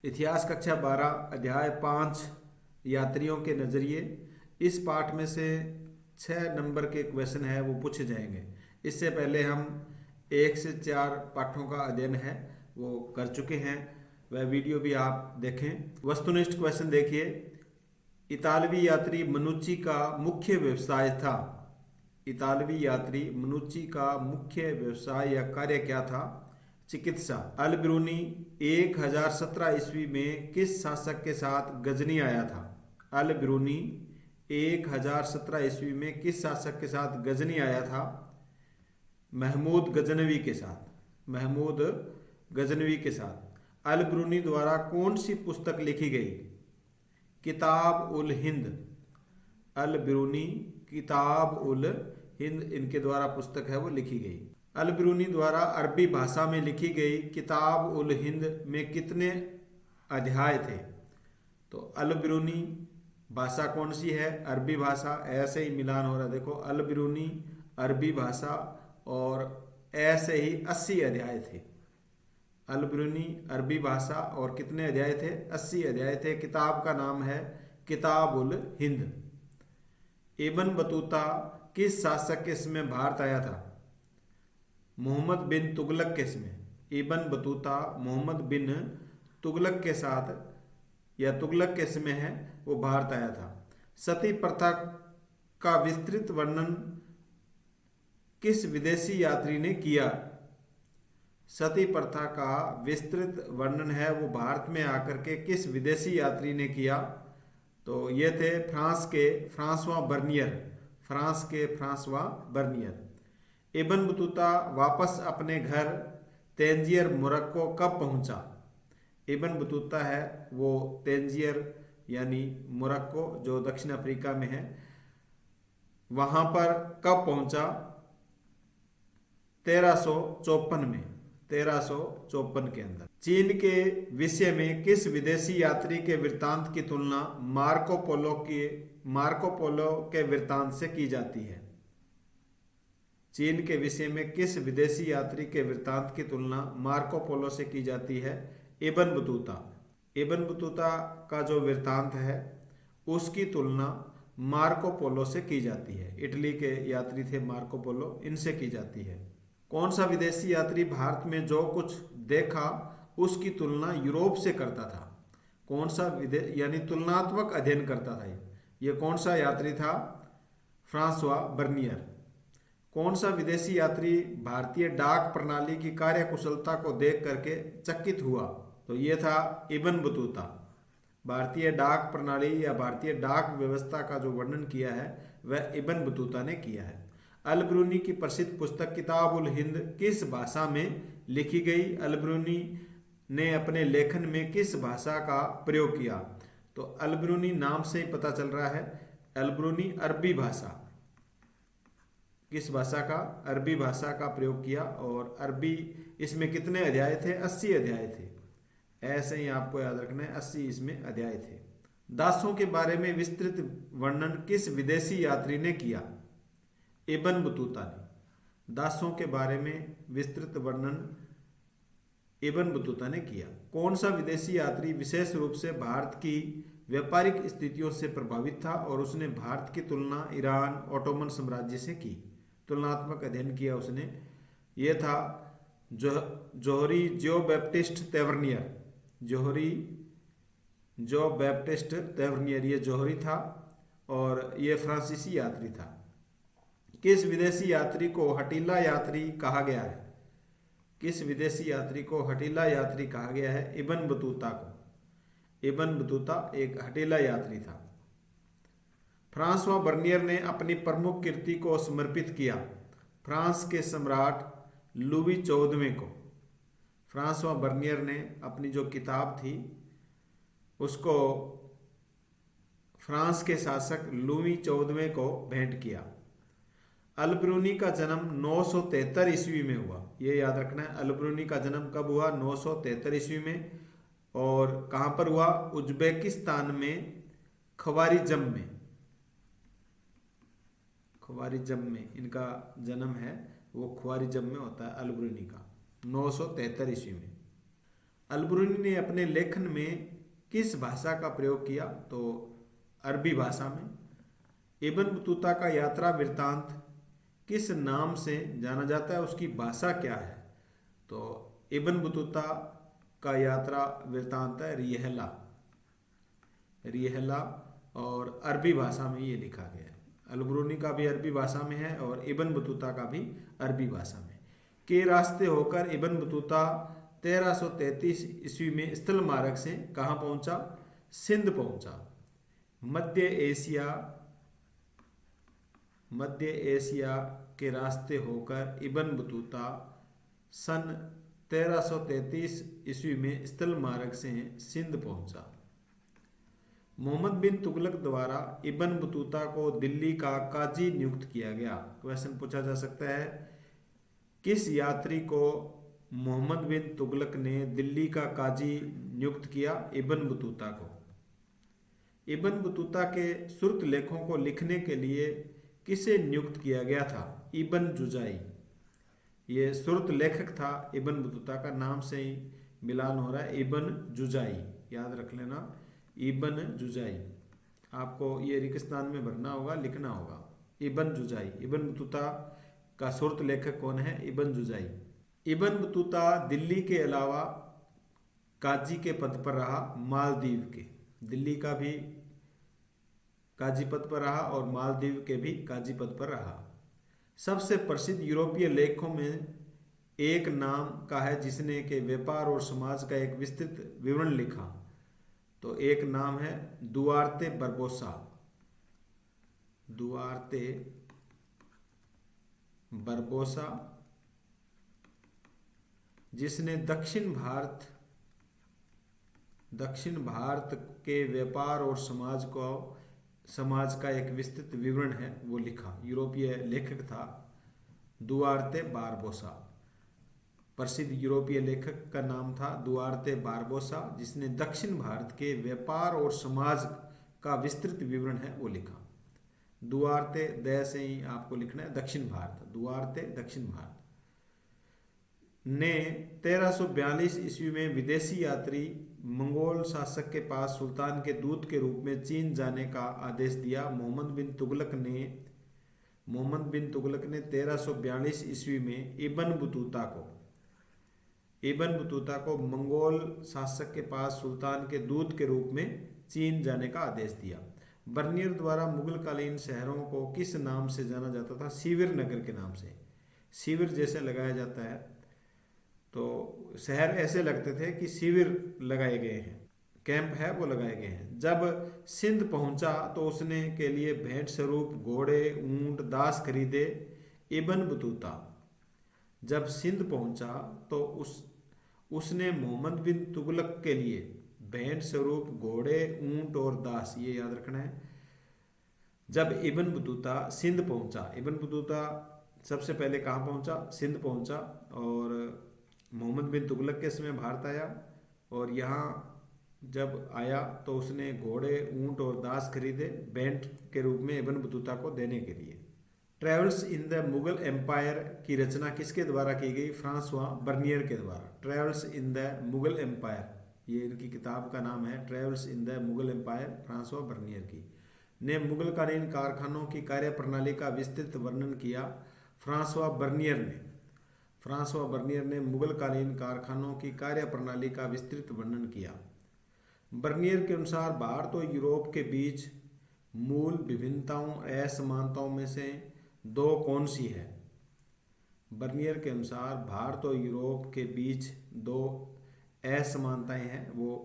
इतिहास कक्षा 12 अध्याय 5 यात्रियों के नज़रिए। इस पाठ में से 6 नंबर के क्वेश्चन है वो पूछे जाएंगे। इससे पहले हम 1 से 4 पाठों का अध्ययन है वो कर चुके हैं, वह वीडियो भी आप देखें। वस्तुनिष्ठ क्वेश्चन देखिए। इतालवी यात्री मनुच्ची का मुख्य व्यवसाय था। इतालवी यात्री मनुच्ची का मुख्य व्यवसाय या कार्य क्या था? चिकित्सा। अल बिरूनी 1017 ईस्वी में किस शासक के साथ गजनी आया था? अल बिरूनी 1017 ईस्वी में किस शासक के साथ गजनी आया था? महमूद गजनवी के साथ। महमूद गजनवी के साथ। अल बिरूनी द्वारा कौन सी पुस्तक लिखी गई? किताब उल हिंद। अल बिरूनी किताब उल हिंद इनके द्वारा पुस्तक है वो लिखी गई। अल बिरूनी द्वारा अरबी भाषा में लिखी गई किताब उल हिंद में कितने अध्याय थे? तो अल बिरूनी भाषा कौन सी है? अरबी भाषा। ऐसे ही मिलान हो रहा है, देखो अल बिरूनी अरबी भाषा और ऐसे ही 80 अध्याय थे। अल बिरूनी अरबी भाषा और कितने अध्याय थे? 80 अध्याय थे। किताब का नाम है किताब उल हिंद। इब्न बतूता किस शासक के समय भारत आया था? मोहम्मद बिन तुगलक के समय। इब्न बतूता मोहम्मद बिन तुगलक के साथ या तुगलक के समय है वो भारत आया था। सती प्रथा का विस्तृत वर्णन किस विदेशी यात्री ने किया? सती प्रथा का विस्तृत वर्णन है वो भारत में आकर के किस विदेशी यात्री ने किया? तो ये थे फ्रांस के फ्रांसवा बर्नियर। फ्रांस के फ्रांसवा बर्नियर। इब्न बतूता वापस अपने घर तेंजियर मोरक्को कब पहुंचा? इब्न बतूता है वो तेंजियर यानी मोरक्को जो दक्षिण अफ्रीका में है वहां पर कब पहुंचा? 1354 में। 1354 के अंदर। चीन के विषय में किस विदेशी यात्री के वृत्तांत की तुलना मार्को पोलो के वृत्तांत से की जाती है? चीन के विषय में किस विदेशी यात्री के वृत्तांत की तुलना मार्को पोलो से की जाती है? Ibn Battuta. इब्न बतूता का जो वृत्तांत है उसकी तुलना मार्को पोलो से की जाती है। इटली के यात्री थे मार्को पोलो, इनसे की जाती है। कौन सा विदेशी यात्री भारत में जो कुछ देखा उसकी तुलना यूरोप से करता था? कौन सा यानी तुलनात्मक अध्ययन करता था ये कौन सा यात्री था? Francois Bernier. कौन सा विदेशी यात्री भारतीय डाक प्रणाली की कार्यकुशलता को देख करके चकित हुआ? तो ये था इब्न बतूता। भारतीय डाक प्रणाली या भारतीय डाक व्यवस्था का जो वर्णन किया है वह इब्न बतूता ने किया है। अल बिरूनी की प्रसिद्ध पुस्तक किताब उल हिंद किस भाषा में लिखी गई? अल बिरूनी ने अपने लेखन में किस भाषा का प्रयोग किया? तो अल बिरूनी नाम से ही पता चल रहा है, अल बिरूनी अरबी भाषा। किस भाषा का? अरबी भाषा का प्रयोग किया। और अरबी इसमें कितने अध्याय थे? 80 अध्याय थे। ऐसे ही आपको याद रखना है, 80 इसमें अध्याय थे। दासों के बारे में विस्तृत वर्णन किस विदेशी यात्री ने किया? इब्न बतूता ने। दासों के बारे में विस्तृत वर्णन इब्न बतूता ने किया। कौन सा विदेशी यात्री विशेष रूप से भारत की व्यापारिक स्थितियों से प्रभावित था और उसने भारत की तुलना ईरान ओटोमन साम्राज्य से की? तुलनात्मक अध्ययन किया उसने। ये था जोहरी जो बैप्टिस्ट तेवर्नियर। जोहरी जो बैप्टिस्ट तेवर्नियर ये जोहरी था और ये फ्रांसीसी यात्री था। किस विदेशी यात्री को हटीला यात्री कहा गया है? किस विदेशी यात्री को हटीला यात्री कहा गया है? इब्न बतूता को। इब्न बतूता एक हटीला यात्री था। फ्रांसवा बर्नियर ने अपनी प्रमुख कृति को समर्पित किया फ्रांस के सम्राट लुई 14वें को। फ्रांसवा बर्नियर ने अपनी जो किताब थी उसको फ्रांस के शासक लुई 14वें को भेंट किया। अल बिरूनी का जन्म 973 ईस्वी में हुआ। ये याद रखना है, अल बिरूनी का जन्म कब हुआ? 973 ईस्वी में। और कहाँ पर हुआ? उज्बेकिस्तान में ख्वारिज़म में। ख्वारिज़म में इनका जन्म है, वो ख्वारिज़म में होता है अल बिरूनी का, 973 ईस्वी में। अलबरूनी ने अपने लेखन में किस भाषा का प्रयोग किया? तो अरबी भाषा में। इब्न बतूता का यात्रा वृत्तांत किस नाम से जाना जाता है, उसकी भाषा क्या है? तो इब्न बतूता का यात्रा वृत्तांत है रिहला, रिहला, और अरबी भाषा में ये लिखा गया है। अलबरूनी का भी अरबी भाषा में है और इब्न बतूता का भी अरबी भाषा में। के रास्ते होकर इब्न बतूता 1333 ईस्वी में स्थल मार्ग से कहाँ पहुंचा? सिंध पहुंचा। मध्य एशिया के रास्ते होकर इब्न बतूता सन 1333 ईस्वी में स्थल मार्ग से सिंध पहुंचा। मोहम्मद बिन तुगलक द्वारा इब्न बतूता को दिल्ली का काजी नियुक्त किया गया। क्वेश्चन पूछा जा सकता है, किस यात्री को मोहम्मद बिन तुगलक ने दिल्ली का काजी नियुक्त किया? इब्न बतूता को। इब्न बतूता के सुर्त लेखों को लिखने के लिए किसे नियुक्त किया गया था? इब्न जुजाई। ये सुर्त लेखक था इब्न बतूता का, नाम से ही मिलान हो रहा है, इब्न जुजाई, याद रख लेना, इब्न जुजाई। आपको ये रेगिस्तान में भरना होगा, लिखना होगा, इब्न जुजाई। इब्न बतूता का सुर्त लेखक कौन है? इब्न जुजाई। इब्न बतूता दिल्ली के अलावा काजी के पद पर रहा, मालदीव के। दिल्ली का भी काजी पद पर रहा और मालदीव के भी काजी पद पर रहा। सबसे प्रसिद्ध यूरोपीय लेखकों में एक नाम का है जिसने के व्यापार और समाज का एक विस्तृत विवरण लिखा। तो एक नाम है दुआर्ते बरबोसा। दुआर्ते बरबोसा, जिसने दक्षिण भारत के व्यापार और समाज का एक विस्तृत विवरण है वो लिखा। यूरोपीय लेखक था दुआर्ते बारबोसा। प्रसिद्ध यूरोपीय लेखक का नाम था दुआर्ते बारबोसा, जिसने दक्षिण भारत के व्यापार और समाज का विस्तृत विवरण है वो लिखा। दुआर्ते द से ही आपको लिखना है दक्षिण भारत, दुआर्ते दक्षिण भारत ने 1342 ईस्वी में विदेशी यात्री मंगोल शासक के पास सुल्तान के दूत के रूप में चीन जाने का आदेश दिया। मोहम्मद बिन तुगलक ने 1342 ईस्वी में इब्न बतूता को मंगोल शासक के पास सुल्तान के दूत के रूप में चीन जाने का आदेश दिया। बर्नियर द्वारा मुगलकालीन शहरों को किस नाम से जाना जाता था? शिविर नगर के नाम से। शिविर जैसे लगाया जाता है तो शहर ऐसे लगते थे कि शिविर लगाए गए हैं, कैंप है वो लगाए गए हैं। जब सिंध पहुंचा तो उसने के लिए भेंट स्वरूप घोड़े, ऊंट, दास खरीदे। इब्न बतूता जब सिंध पहुंचा तो उसने मोहम्मद बिन तुगलक के लिए भेंट स्वरूप घोड़े, ऊंट और दास, ये याद रखना है। जब इब्न बतूता सिंध पहुंचा, इब्न बतूता सबसे पहले कहाँ पहुंचा? सिंध पहुंचा, और मोहम्मद बिन तुगलक के समय भारत आया, और यहाँ जब आया तो उसने घोड़े, ऊंट और दास खरीदे भेंट के रूप में इब्न बतूता को देने के लिए। Travels in the Mughal Empire की रचना किसके द्वारा की गई? फ्रांसवा बर्नियर के द्वारा। Travels in the Mughal Empire, ये इनकी किताब का नाम है, Travels in the Mughal Empire, Francois Bernier की, ने मुगलकालीन कारखानों की कार्य प्रणाली का विस्तृत वर्णन किया। फ्रांसवा बर्नियर ने मुगलकालीन कारखानों की कार्य प्रणाली का विस्तृत वर्णन किया। बर्नियर के अनुसार भारत और यूरोप के बीच मूल विभिन्नताओं, असमानताओं में से दो कौन सी है? बर्नियर के अनुसार भारत और यूरोप के बीच दो असमानताएं हैं, वो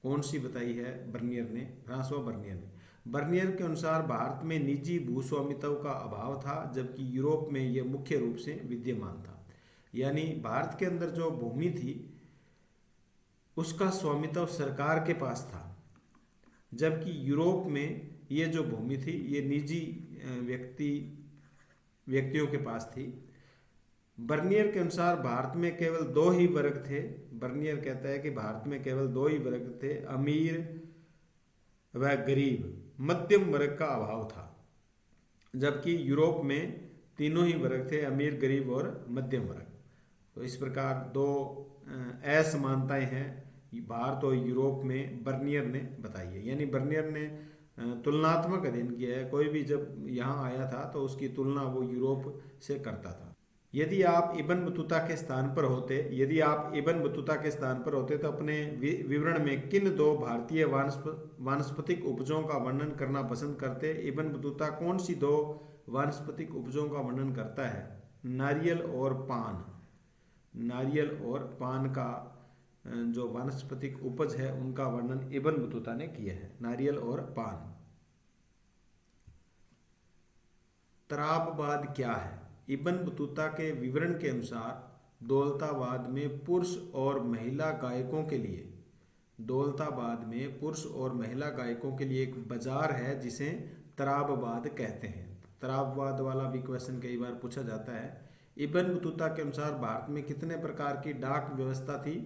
कौन सी बताई है बर्नियर ने? फ्रांसवा बर्नियर ने। बर्नियर के अनुसार भारत में निजी भूस्वामित्व का अभाव था, जबकि यूरोप में यह मुख्य रूप से विद्यमान था। यानी भारत के अंदर जो भूमि थी उसका स्वामित्व सरकार के पास था, जबकि यूरोप में ये जो भूमि थी ये निजी व्यक्तियों के पास थी। बर्नियर के अनुसार भारत में केवल दो ही वर्ग थे। बर्नियर कहता है कि भारत में केवल दो ही वर्ग थे, अमीर व गरीब, मध्यम वर्ग का अभाव था, जबकि यूरोप में तीनों ही वर्ग थे, अमीर, गरीब और मध्यम वर्ग। तो इस प्रकार दो असमानताएं हैं भारत और यूरोप में, बर्नियर ने बताई है। यानी बर्नियर ने तुलनात्मक अध्ययन किया है। कोई भी जब यहाँ आया था तो उसकी तुलना वो यूरोप से करता था। यदि आप इब्न बतूता के स्थान पर होते तो अपने विवरण में किन दो भारतीय वानस्पतिक उपजों का वर्णन करना पसंद करते? इब्न बतूता कौन सी दो वानस्पतिक उपजों का वर्णन करता है? नारियल और पान। नारियल और पान का जो वानस्पतिक उपज है उनका वर्णन इब्न बतूता ने किया है, नारियल और पान। तराबवाद क्या है? इब्न बतूता के विवरण के अनुसार दौलताबाद में पुरुष और महिला गायकों के लिए एक बाजार है जिसे तराबवाद कहते हैं। तराबवाद वाला भी क्वेश्चन कई बार पूछा जाता है। इब्न बतूता के अनुसार भारत में कितने प्रकार की डाक व्यवस्था थी?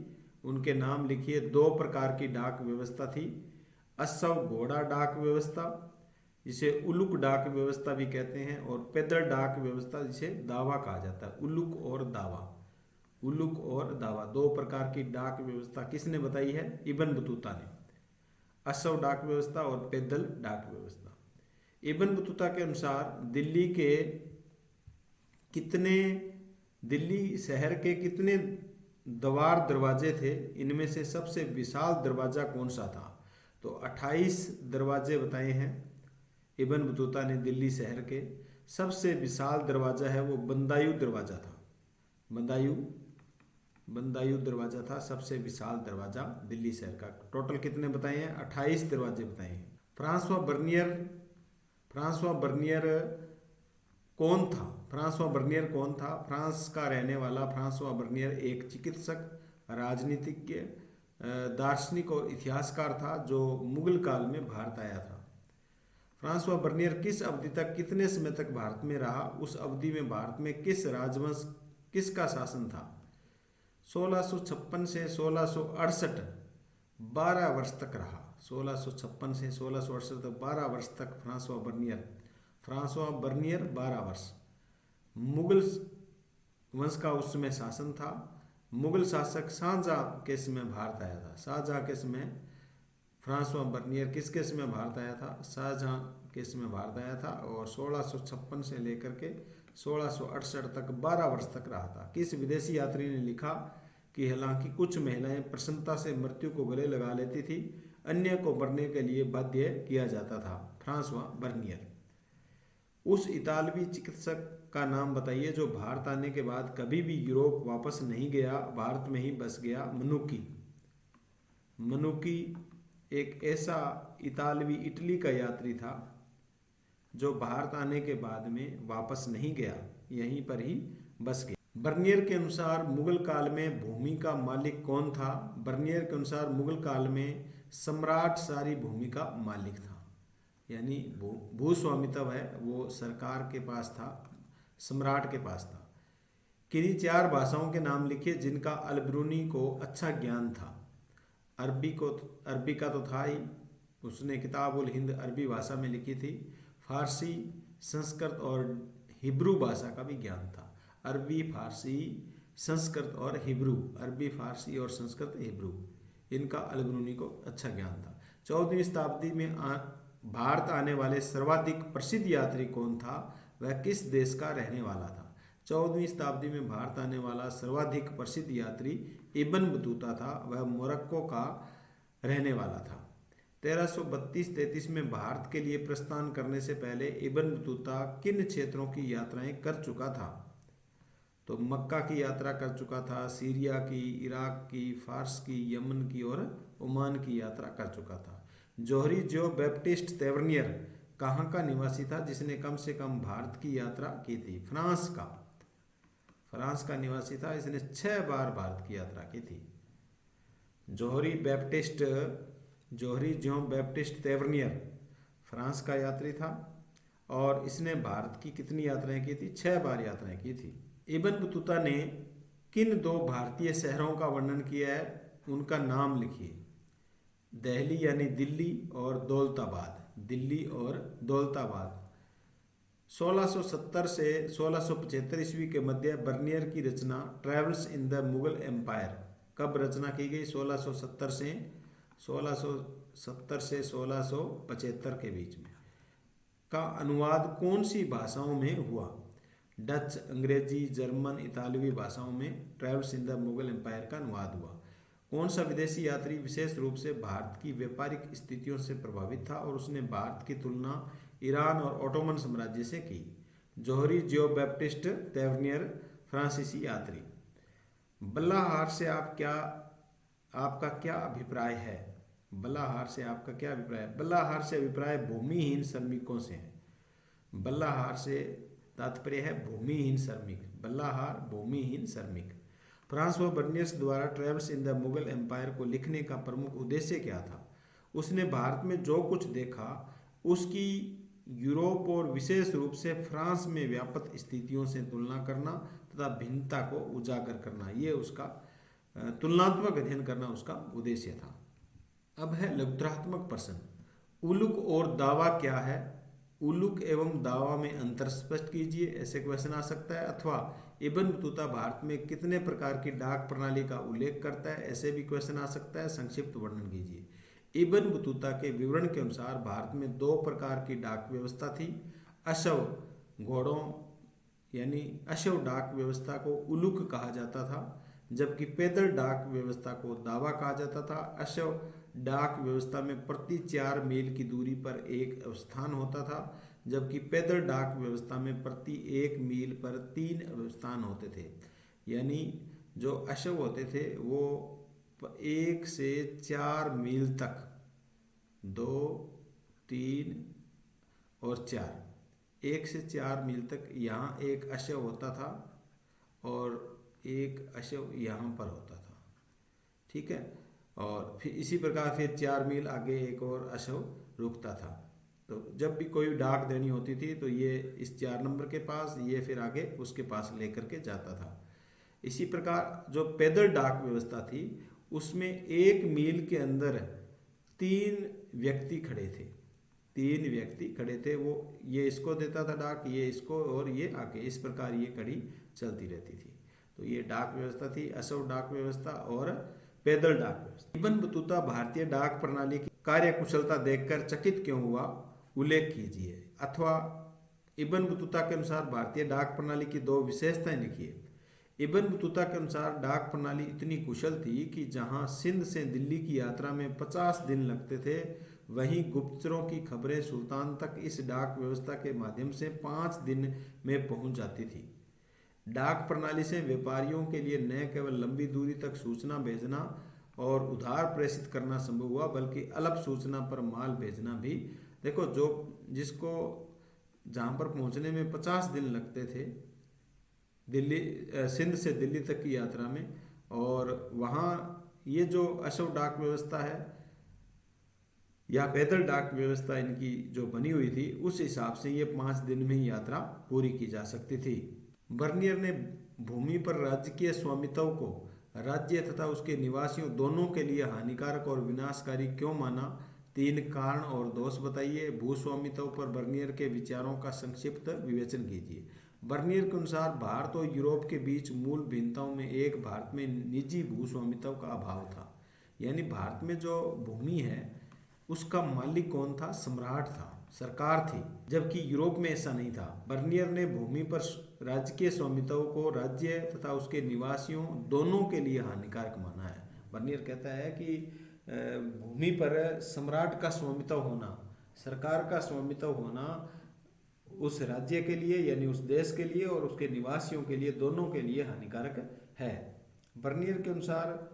उनके नाम लिखिए। 2 प्रकार की डाक व्यवस्था थी। अश्व घोड़ा डाक व्यवस्था, जिसे उलुक डाक व्यवस्था भी कहते हैं, और पैदल डाक व्यवस्था जिसे दावा कहा जाता है। उलुक और दावा 2 प्रकार की डाक व्यवस्था किसने बताई है? इब्न बतूता ने। अश्व डाक व्यवस्था और पैदल डाक व्यवस्था। इब्न बतूता के अनुसार दिल्ली शहर के कितने द्वार दरवाजे थे? इनमें से सबसे विशाल दरवाजा कौन सा था? तो 28 दरवाजे बताए हैं इब्न बतूता ने। दिल्ली शहर के सबसे विशाल दरवाजा है वो बंदायू दरवाजा था। बंदायू दरवाजा था सबसे विशाल दरवाजा दिल्ली शहर का। टोटल कितने बताए हैं? 28 दरवाजे बताए हैं। फ्रांसवा बर्नियर कौन था? फ्रांस का रहने वाला फ्रांसवा बर्नियर एक चिकित्सक, राजनीतिज्ञ, दार्शनिक और इतिहासकार था जो मुगल काल में भारत आया था। फ्रांसवा बर्नियर किस अवधि तक, कितने समय तक भारत में रहा? उस अवधि में भारत में किस राजवंश, किसका शासन था? 1656 से 1668 12 वर्ष तक रहा। 1656 से 1668 तक 12 वर्ष तक फ्रांसवा बर्नियर 12 वर्ष। मुगल वंश का उस समय शासन था। मुगल शासक शाहजहां के समय भारत आया था। शाहजहां के समय फ्रांसवा बर्नियर किसके समय भारत आया था? शाहजहां के समय भारत आया था, और 1656 से लेकर के 1668 तक 12 वर्ष तक रहा था। किस विदेशी यात्री ने लिखा कि हालांकि कुछ महिलाएं प्रसन्नता से मृत्यु को गले लगा लेती थी, अन्य को मरने के लिए बाध्य किया जाता था? Francois Bernier. उस इतालवी चिकित्सक का नाम बताइए जो भारत आने के बाद कभी भी यूरोप वापस नहीं गया, भारत में ही बस गया। मनुकी एक ऐसा इटली का यात्री था जो भारत आने के बाद में वापस नहीं गया, यहीं पर ही बस गया। बर्नियर के अनुसार मुगल काल में भूमि का मालिक कौन था? बर्नियर के अनुसार मुगल काल में सम्राट सारी भूमि का मालिक था। यानी भूस्वामित्व है वो सरकार के पास था, सम्राट के पास था। किन्हीं 4 भाषाओं के नाम लिखिए जिनका अल-बिरूनी को अच्छा ज्ञान था। अरबी का तो था ही, उसने किताबुल हिंद अरबी भाषा में लिखी थी। फारसी, संस्कृत और हिब्रू भाषा का भी ज्ञान था। अरबी, फारसी, संस्कृत और हिब्रू, अरबी, फारसी और संस्कृत, हिब्रू, इनका अल-बिरूनी को अच्छा ज्ञान था। 14वीं शताब्दी में भारत आने वाले सर्वाधिक प्रसिद्ध यात्री कौन था? वह किस देश का रहने वाला था? 14वीं शताब्दी में भारत आने वाला सर्वाधिक प्रसिद्ध यात्री इब्न बतूता था। वह मोरक्को का रहने वाला था। 1332-33 में भारत के लिए प्रस्थान करने से पहले इब्न बतूता किन क्षेत्रों की यात्राएं कर चुका था? तो मक्का की यात्रा कर चुका था, सीरिया की, इराक की, फारस की, यमन की और ओमान की यात्रा कर चुका था। जोहरी जो बैप्टिस्ट तेवर्नियर कहाँ का निवासी था जिसने कम से कम भारत की यात्रा की थी? फ्रांस का निवासी था। इसने 6 बार भारत की यात्रा की थी। जोहरी जो बैप्टिस्ट तेवर्नियर फ्रांस का यात्री था, और इसने भारत की कितनी यात्राएं की थी? 6 बार यात्राएं की थी। इब्न बतूता ने किन 2 भारतीय शहरों का वर्णन किया है? उनका नाम लिखिए। दिल्ली यानी दिल्ली और दौलताबाद। 1670 से 1675 ईस्वी के मध्य बर्नियर की रचना travels in the Mughal empire कब रचना की गई? 1670 से 1675 के बीच में। का अनुवाद कौन सी भाषाओं में हुआ? डच, अंग्रेजी, जर्मन, इतालवी भाषाओं में Travels in the Mughal Empire का अनुवाद हुआ। कौन सा विदेशी यात्री विशेष रूप से भारत की व्यापारिक स्थितियों से प्रभावित था और उसने भारत की तुलना ईरान और ओटोमन साम्राज्य से की? जोहरी जियो बैप्टिस्ट तेवनियर, फ्रांसीसी यात्री। बल्लाहार से आपका क्या अभिप्राय है? बल्लाहार से आपका क्या अभिप्राय है? बल्लाहार से अभिप्राय भूमिहीन श्रमिकों से है। बल्लाहार से तात्पर्य है भूमिहीन श्रमिक। बल्लाहार भूमिहीन श्रमिक। फ्रांसवा बर्नियर्स द्वारा Travels in the Mughal Empire को लिखने का प्रमुख उद्देश्य क्या था? उसने भारत में जो कुछ देखा उसकी यूरोप और विशेष रूप से फ्रांस में व्याप्त स्थितियों से तुलना करना तथा भिन्नता को उजागर करना, ये उसका तुलनात्मक अध्ययन करना उसका उद्देश्य था। अब है लघुत्रात्मक प्रश्न। उलुक और दावा क्या है? उलुक एवं दावा में अंतर स्पष्ट कीजिए, ऐसे क्वेश्चन आ सकता है। अथवा इब्न बतूता भारत में कितने प्रकार की डाक प्रणाली का उल्लेख करता है, ऐसे भी क्वेश्चन आ सकता है। संक्षिप्त वर्णन कीजिए। इब्न बतूता के विवरण के अनुसार भारत में 2 प्रकार की डाक व्यवस्था थी। अशव घोड़ों यानी अशव डाक व्यवस्था को उलुक कहा जाता था, जबकि पैदल डाक व्यवस्था को दावा कहा जाता था। अशव डाक व्यवस्था में प्रति 4 मील की दूरी पर एक स्थान होता था, जबकि पैदल डाक व्यवस्था में प्रति 1 मील पर 3 स्थान होते थे। यानी जो अशव होते थे वो 1 से 4 मील तक, 2, 3 और 4, 1 से 4 मील तक यहाँ एक अशव होता था और एक अशव यहाँ पर होता था। ठीक है। और फिर इसी प्रकार फिर 4 मील आगे एक और अशव रुकता था। तो जब भी कोई डाक देनी होती थी तो ये इस 4 नंबर के पास, ये फिर आगे उसके पास लेकर के जाता था। इसी प्रकार जो पैदल डाक व्यवस्था थी उसमें 1 मील के अंदर 3 व्यक्ति खड़े थे। 3 व्यक्ति खड़े थे, वो ये इसको देता था डाक, ये इसको, और ये आगे, इस प्रकार ये कड़ी चलती रहती थी। तो ये डाक व्यवस्था थी, अशव डाक व्यवस्था और पैदल डाक व्यवस्था। इब्न बतूता भारतीय डाक प्रणाली की कार्यकुशलता देखकर चकित क्यों हुआ, उल्लेख कीजिए। अथवा इब्न बतूता के अनुसार भारतीय डाक प्रणाली की 2 विशेषताएं लिखिए। इब्न बतूता के अनुसार डाक प्रणाली इतनी कुशल थी कि जहां सिंध से दिल्ली की यात्रा में 50 दिन लगते थे, वहीं गुप्तचरों की खबरें सुल्तान तक इस डाक व्यवस्था के माध्यम से 5 दिन में पहुंच जाती थी। डाक प्रणाली से व्यापारियों के लिए न केवल लंबी दूरी तक सूचना भेजना और उधार प्रेषित करना संभव हुआ, बल्कि अल्प सूचना पर माल भेजना भी। देखो, जो जिसको जहाँ पर पहुँचने में 50 दिन लगते थे दिल्ली, सिंध से दिल्ली तक की यात्रा में, और वहाँ ये जो अशव डाक व्यवस्था है या पैदल डाक व्यवस्था इनकी जो बनी हुई थी, उस हिसाब से ये 5 दिन में ही यात्रा पूरी की जा सकती थी। बर्नियर ने भूमि पर राजकीय स्वामित्व को राज्य तथा उसके निवासियों दोनों के लिए हानिकारक और विनाशकारी क्यों माना? 3 कारण और दोष बताइए। भूस्वामित्व पर बर्नियर के विचारों का संक्षिप्त विवेचन कीजिए। बर्नियर के अनुसार भारत और यूरोप के बीच मूल भिन्नताओं में एक भारत में निजी भूस्वामित्व का अभाव था। यानी भारत में जो भूमि है उसका मालिक कौन था? सम्राट था, सरकार थी, जबकि यूरोप में ऐसा नहीं था। बर्नियर ने भूमि पर राजकीय स्वामित्व को राज्य तथा उसके निवासियों दोनों के लिए हानिकारक माना है। बर्नियर कहता है कि भूमि पर सम्राट का स्वामित्व होना, सरकार का स्वामित्व होना उस राज्य के लिए यानी उस देश के लिए और उसके निवासियों के लिए, दोनों के लिए हानिकारक है। बर्नियर के अनुसार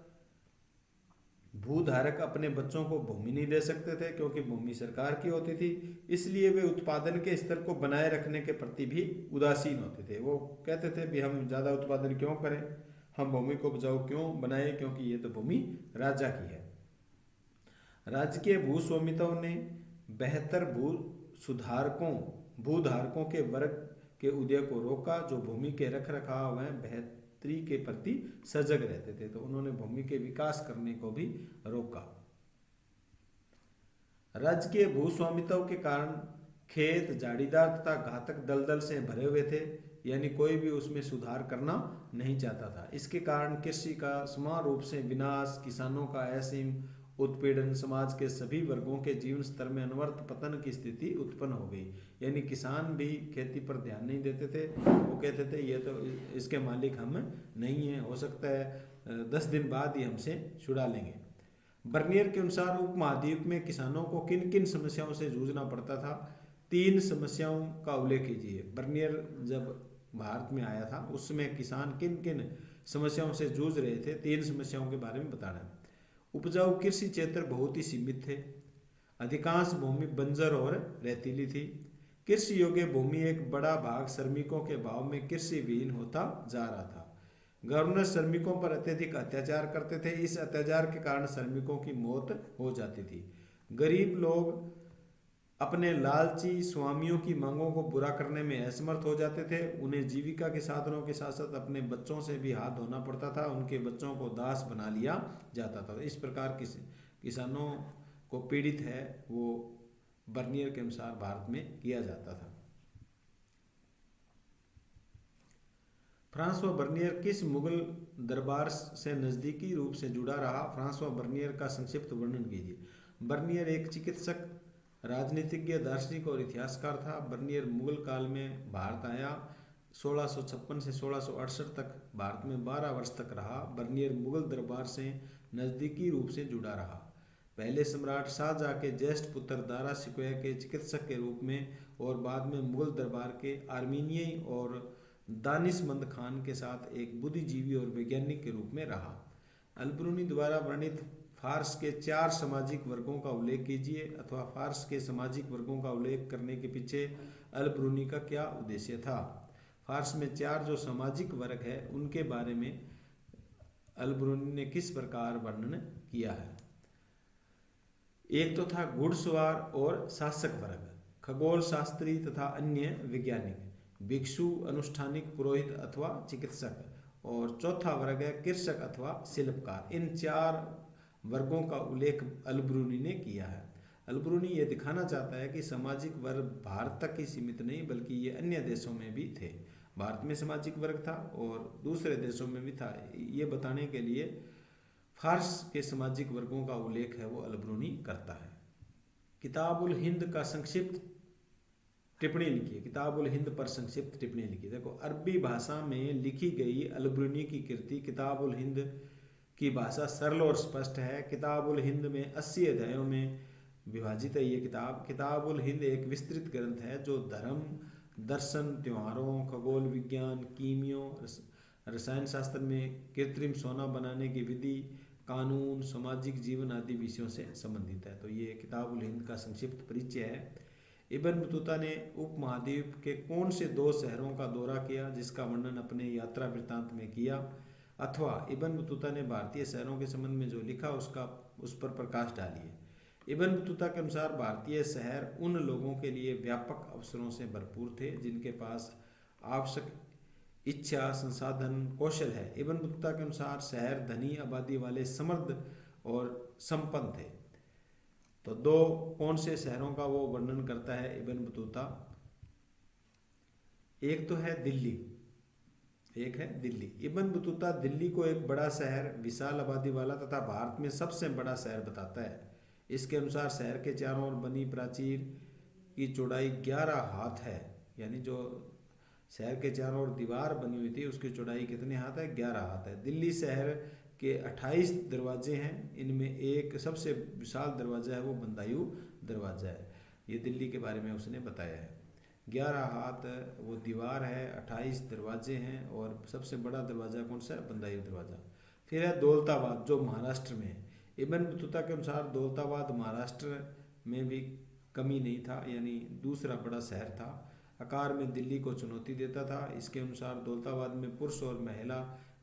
भूधारक अपने बच्चों को भूमि नहीं दे सकते थे क्योंकि भूमि सरकार की होती थी, इसलिए वे उत्पादन के स्तर को बनाए रखने के प्रति भी उदासीन होते थे। वो कहते थे भी हम ज़्यादा उत्पादन क्यों करें, हम भूमि को उपजाऊ क्यों बनाए, क्योंकि ये तो भूमि राजा की है। राजकीय भूस्वामित्व ने बेहतर भूधारकों के वर्ग के उदय को रोका, जो भूमि के रख रखाव में बेहतरी के प्रति सजग रहते थे। तो उन्होंने भूमि के विकास करने को भी रोका। राजकीय भूस्वामित्व के कारण खेत झाड़ीदार तथा घातक दलदल से भरे हुए थे, यानी कोई भी उसमें सुधार करना नहीं चाहता था। इसके कारण कृषि का समान रूप से विनाश, किसानों का असीम उत्पीड़न, समाज के सभी वर्गों के जीवन स्तर में अनवरत पतन की स्थिति उत्पन्न हो गई। यानी किसान भी खेती पर ध्यान नहीं देते थे। वो कहते थे ये तो इसके मालिक हम नहीं हैं, हो सकता है 10 दिन बाद ही हमसे छुड़ा लेंगे। बर्नियर के अनुसार उपमहाद्वीप में किसानों को किन किन समस्याओं से जूझना पड़ता था, 3 समस्याओं का उल्लेख कीजिए। बर्नियर जब भारत में आया था उस समय किसान किन किन समस्याओं से जूझ रहे थे, 3 समस्याओं के बारे में बताना है। उपजाऊ कृषि क्षेत्र बहुत ही सीमित थे। अधिकांश भूमि बंजर और रेतीली थी। कृषि योग्य भूमि एक बड़ा भाग श्रमिकों के अभाव में कृषि विहीन होता जा रहा था। गवर्नर श्रमिकों पर अत्यधिक अत्याचार करते थे। इस अत्याचार के कारण श्रमिकों की मौत हो जाती थी। गरीब लोग अपने लालची स्वामियों की मांगों को पूरा करने में असमर्थ हो जाते थे। उन्हें जीविका के साधनों के साथ साथ अपने बच्चों से भी हाथ धोना पड़ता था। उनके बच्चों को दास बना लिया जाता था। इस प्रकार किसानों को पीड़ित है वो बर्नियर के अनुसार भारत में किया जाता था। फ्रांसवा बर्नियर किस मुगल दरबार से नज़दीकी रूप से जुड़ा रहा? फ्रांसवा बर्नियर का संक्षिप्त वर्णन कीजिए। बर्नियर एक चिकित्सक, राजनीतिज्ञ, दार्शनिक और इतिहासकार था। बर्नियर मुगल काल में भारत आया। 1656 से 1668 तक भारत में 12 वर्ष तक रहा। बर्नियर मुगल दरबार से नज़दीकी रूप से जुड़ा रहा। पहले सम्राट शाहजहाँ के ज्येष्ठ पुत्र दारा शिकोह के चिकित्सक के रूप में और बाद में मुगल दरबार के आर्मीनियन और दानिशमंद खान के साथ एक बुद्धिजीवी और वैज्ञानिक के रूप में रहा। अलबरूनी द्वारा वर्णित फारस के 4 सामाजिक वर्गों का उल्लेख कीजिए, अथवा फारस के सामाजिक वर्गों का उल्लेख करने के पीछे अलबरूनी का क्या उद्देश्य था? फारस में 4 जो सामाजिक वर्ग है उनके बारे में अलबरूनी ने किस प्रकार वर्णन किया है? एक तो था घुड़सवार और शासक वर्ग, खगोल शास्त्री तथा अन्य वैज्ञानिक, भिक्षु, अनुष्ठानिक, पुरोहित अथवा चिकित्सक, और चौथा वर्ग है कृषक अथवा शिल्पकार। इन 4 वर्गों का उल्लेख अलबरूनी ने किया है। अलबरूनी ये दिखाना चाहता है कि सामाजिक वर्ग भारत तक ही सीमित नहीं बल्कि ये अन्य देशों में भी थे। भारत में सामाजिक वर्ग था और दूसरे देशों में भी था। ये बताने के लिए फारस के सामाजिक वर्गों का उल्लेख है वो अलबरूनी करता है। किताबुल हिंद का संक्षिप्त टिप्पणी लिखिए। किताबुल हिंद पर संक्षिप्त टिप्पणी लिखिए। देखो, अरबी भाषा में लिखी गई अलबरूनी की कृति किताबुल हिंद की भाषा सरल और स्पष्ट है। किताबुल हिंद में 80 अध्यायों में विभाजित है ये किताब। किताबुल हिंद एक विस्तृत ग्रंथ है जो धर्म, दर्शन, त्योहारों, खगोल विज्ञान, कीमियो, रसायन शास्त्र में कृत्रिम सोना बनाने की विधि, कानून, सामाजिक जीवन आदि विषयों से संबंधित है। तो ये किताबुल हिंद का संक्षिप्त परिचय है। इब्न बतूता ने उपमहाद्वीप के कौन से 2 शहरों का दौरा किया जिसका वर्णन अपने यात्रा वृत्तांत में किया? अथवा इब्न बतूता ने भारतीय शहरों के संबंध में जो लिखा उस पर प्रकाश डालिए। इब्न बतूता के अनुसार भारतीय शहर उन लोगों के लिए व्यापक अवसरों से भरपूर थे जिनके पास आवश्यक इच्छा, संसाधन, कौशल है। इब्न बतूता के अनुसार शहर धनी आबादी वाले, समृद्ध और संपन्न थे। तो 2 कौन से शहरों का वो वर्णन करता है इब्न बतूता? एक तो है दिल्ली, एक है दिल्ली। इब्न बतूता दिल्ली को एक बड़ा शहर, विशाल आबादी वाला तथा भारत में सबसे बड़ा शहर बताता है। इसके अनुसार शहर के चारों ओर बनी प्राचीर की चौड़ाई 11 हाथ है। यानी जो शहर के चारों ओर दीवार बनी हुई थी उसकी चौड़ाई कितने हाथ है? 11 हाथ है। दिल्ली शहर के 28 दरवाजे हैं। इनमें एक सबसे विशाल दरवाजा है वो बंदायू दरवाजा है। ये दिल्ली के बारे में उसने बताया है। 11 हाथ वो दीवार है, 28 दरवाजे हैं और सबसे बड़ा दरवाज़ा कौन सा है? बंदायू दरवाज़ा। फिर है दौलताबाद जो महाराष्ट्र में है। इब्न बतूता के अनुसार दौलताबाद महाराष्ट्र में भी कमी नहीं था, यानी दूसरा बड़ा शहर था। आकार में दिल्ली को चुनौती देता था। इसके अनुसार दौलताबाद में पुरुष और महिला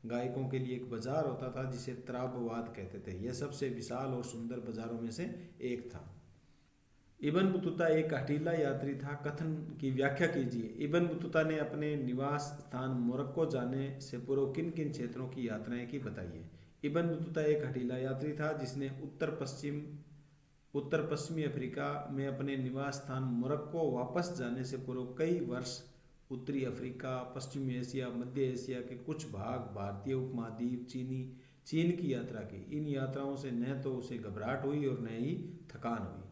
गायकों के लिए एक बाजार होता था जिसे त्राबवाद कहते थे। यह सबसे विशाल और सुंदर बाजारों में से एक था। इब्न बतूता एक हठीला यात्री था। कथन की व्याख्या कीजिए। इब्न बतूता ने अपने निवास स्थान मोरक्को जाने से पूर्व किन किन क्षेत्रों की यात्राएं की, बताइए। इब्न बतूता एक हठीला यात्री था जिसने उत्तर पश्चिमी अफ्रीका में अपने निवास स्थान मोरक्को वापस जाने से पूर्व कई वर्ष उत्तरी अफ्रीका, पश्चिमी एशिया, मध्य एशिया के कुछ भाग, भारतीय उपमहाद्वीप, चीन की यात्रा की। इन यात्राओं से न तो उसे घबराहट हुई और न ही थकान हुई।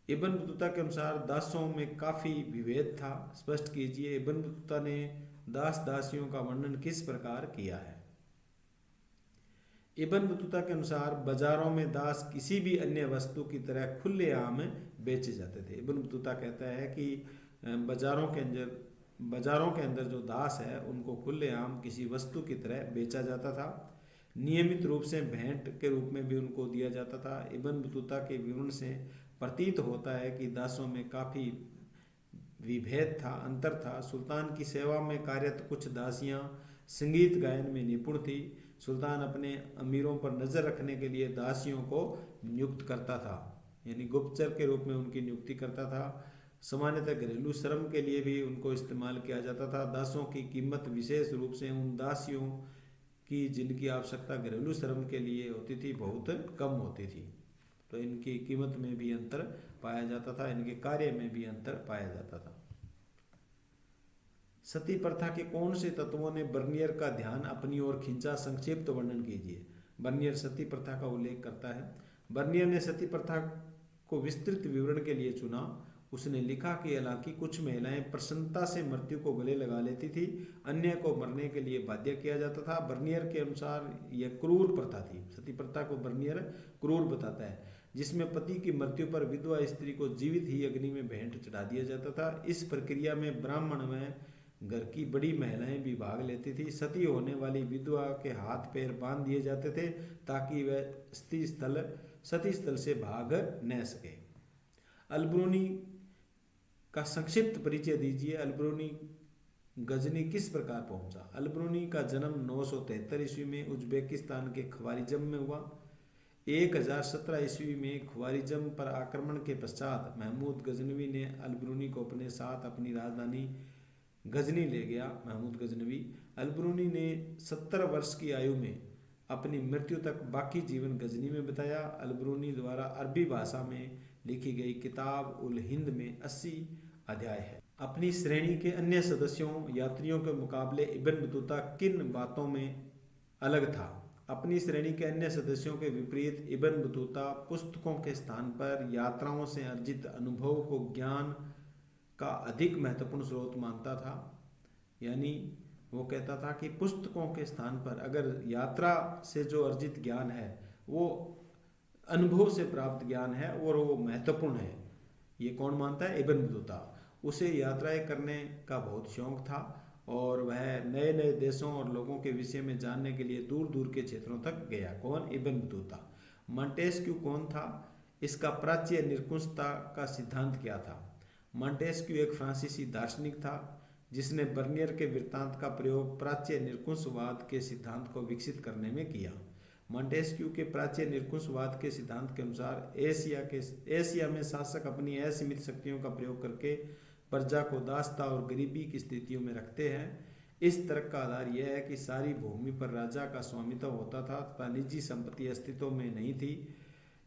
इब्न बतूता के अनुसार दासों में काफ़ी विभेद था। स्पष्ट कीजिए, इब्न बतूता ने दास दासियों का वर्णन किस प्रकार किया है? इब्न बतूता के अनुसार बाजारों में दास किसी भी अन्य वस्तु की तरह खुलेआम बेचे जाते थे। इब्न बतूता कहता है कि बाजारों के अंदर जो दास है उनको खुलेआम किसी वस्तु की तरह बेचा जाता था। नियमित रूप से भेंट के रूप में भी उनको दिया जाता था। इब्न बतूता के विवरण से प्रतीत होता है कि दासों में काफ़ी विभेद था, अंतर था। सुल्तान की सेवा में कार्यरत कुछ दासियां संगीत गायन में निपुण थी। सुल्तान अपने अमीरों पर नज़र रखने के लिए दासियों को नियुक्त करता था, यानी गुप्तचर के रूप में उनकी नियुक्ति करता था। सामान्यतः घरेलू श्रम के लिए भी उनको इस्तेमाल किया जाता था। दासों की कीमत विशेष रूप से उन दासियों की जिनकी आवश्यकता घरेलू श्रम के लिए होती थी बहुत कम होती थी, तो इनकी कीमत में भी अंतर पाया जाता था, इनके कार्य में भी अंतर पाया जाता था। सती प्रथा के कौन से तत्वों ने बर्नियर का ध्यान अपनी ओर खींचा? संक्षिप्त वर्णन कीजिए। बर्नियर सती प्रथा का उल्लेख करता है। बर्नियर ने सती प्रथा को विस्तृत विवरण के लिए चुना। उसने लिखा कि हालांकि कुछ महिलाएं प्रसन्नता से मृत्यु को गले लगा लेती थी, अन्य को मरने के लिए बाध्य किया जाता था। बर्नियर के अनुसार यह क्रूर प्रथा थी। सती प्रथा को बर्नियर क्रूर बताता है, जिसमें पति की मृत्यु पर विधवा स्त्री को जीवित ही अग्नि में भेंट चढ़ा दिया जाता था। इस प्रक्रिया में ब्राह्मण में घर की बड़ी महिलाएं भी भाग लेती थी। सती होने वाली विधवा के हाथ पैर बांध दिए जाते थे ताकि वह सती स्थल से भाग न सके। अलबरूनी का संक्षिप्त परिचय दीजिए। अलबरूनी गजनी किस प्रकार पहुंचा? अलबरूनी का जन्म 973 ईस्वी में उज्बेकिस्तान के ख्वारिज़म में हुआ। 1017 ईस्वी में ख्वारिज़म पर आक्रमण के पश्चात महमूद गजनवी ने अलबरूनी को अपने साथ अपनी राजधानी गजनी ले गया। महमूद गजनवी अलबरूनी ने 70 वर्ष की आयु में अपनी मृत्यु तक बाकी जीवन गजनी में बिताया। अलबरूनी द्वारा अरबी भाषा में लिखी गई किताब उल हिंद में 80 अध्याय है। अपनी श्रेणी के अन्य सदस्यों यात्रियों के मुकाबले इब्न बतूता किन बातों में अलग था? अपनी श्रेणी के अन्य सदस्यों के विपरीत इब्न बतूता पुस्तकों के स्थान पर यात्राओं से अर्जित अनुभव को ज्ञान का अधिक महत्वपूर्ण स्रोत मानता था। यानी वो कहता था कि पुस्तकों के स्थान पर अगर यात्रा से जो अर्जित ज्ञान है वो अनुभव से प्राप्त ज्ञान है और वो महत्वपूर्ण है। ये कौन मानता है? Ibn Battuta. उसे यात्राएं करने का बहुत शौक था और वह नए नए देशों और लोगों के विषय में जानने के लिए दूर दूर के क्षेत्रों तक गया। कौन? Ibn Battuta. मॉन्टेस्क्यू कौन था? इसका प्राच्य निरंकुशता का सिद्धांत क्या था? मॉन्टेस्क्यू एक फ्रांसीसी दार्शनिक था जिसने बर्नियर के वृत्तांत का प्रयोग प्राच्य निरंकुशवाद के सिद्धांत को विकसित करने में किया। मॉन्टेस्क्यू के प्राच्य निरंकुशवाद के सिद्धांत के अनुसार एशिया में शासक अपनी असीमित शक्तियों का प्रयोग करके प्रजा को दासता और गरीबी की स्थितियों में रखते हैं। इस तर्क का आधार यह है कि सारी भूमि पर राजा का स्वामित्व होता था तथा निजी संपत्ति अस्तित्व में नहीं थी।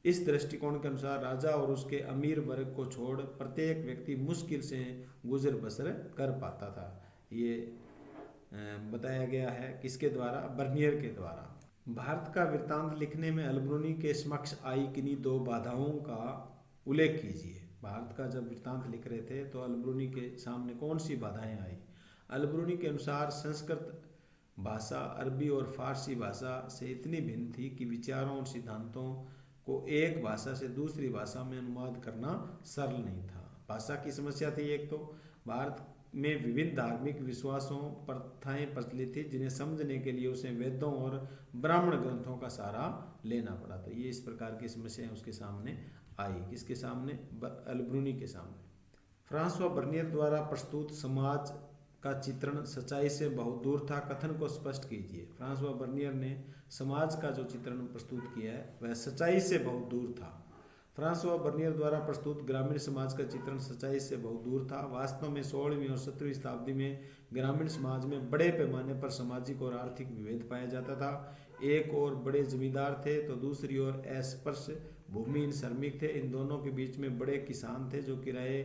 इस दृष्टिकोण के अनुसार राजा और उसके अमीर वर्ग को छोड़ प्रत्येक व्यक्ति मुश्किल से गुजर बसर कर पाता था। ये बताया गया है किसके द्वारा? बर्नियर के द्वारा। भारत का वृत्तांत लिखने में अलबरूनी के समक्ष आई किन्हीं दो बाधाओं का उल्लेख कीजिए। भारत का जब वृत्तांत लिख रहे थे तो अलबरूनी के सामने कौन सी बाधाएं आई? अलबरूनी के अनुसार संस्कृत भाषा अरबी और फारसी भाषा से इतनी भिन्न थी कि विचारों और सिद्धांतों को एक भाषा से दूसरी भाषा में अनुवाद करना सरल नहीं था। भाषा की समस्या थी। एक तो भारत में विभिन्न धार्मिक विश्वासों प्रथाएं प्रचलित थी जिन्हें समझने के लिए उसे वेदों और ब्राह्मण ग्रंथों का सहारा लेना पड़ा। तो ये इस प्रकार की समस्याएं उसके सामने आई। किसके सामने? अलबरूनी के सामने। फ्रांसवा बर्नियर द्वारा प्रस्तुत समाज का चित्रण सच्चाई से बहुत दूर था। कथन को स्पष्ट कीजिए। फ्रांसवा बर्नियर ने समाज का जो चित्रण प्रस्तुत किया है वह सच्चाई से बहुत दूर था। फ्रांसवा बर्नियर द्वारा प्रस्तुत ग्रामीण समाज का चित्रण सच्चाई से बहुत दूर था। वास्तव में 16वीं और 17वीं शताब्दी में ग्रामीण समाज में बड़े पैमाने पर सामाजिक और आर्थिक विभेद पाया जाता था। एक और बड़े जमींदार थे तो दूसरी ओर अस्पृश्य भूमिहीन श्रमिक थे। इन दोनों के बीच में बड़े किसान थे जो किराए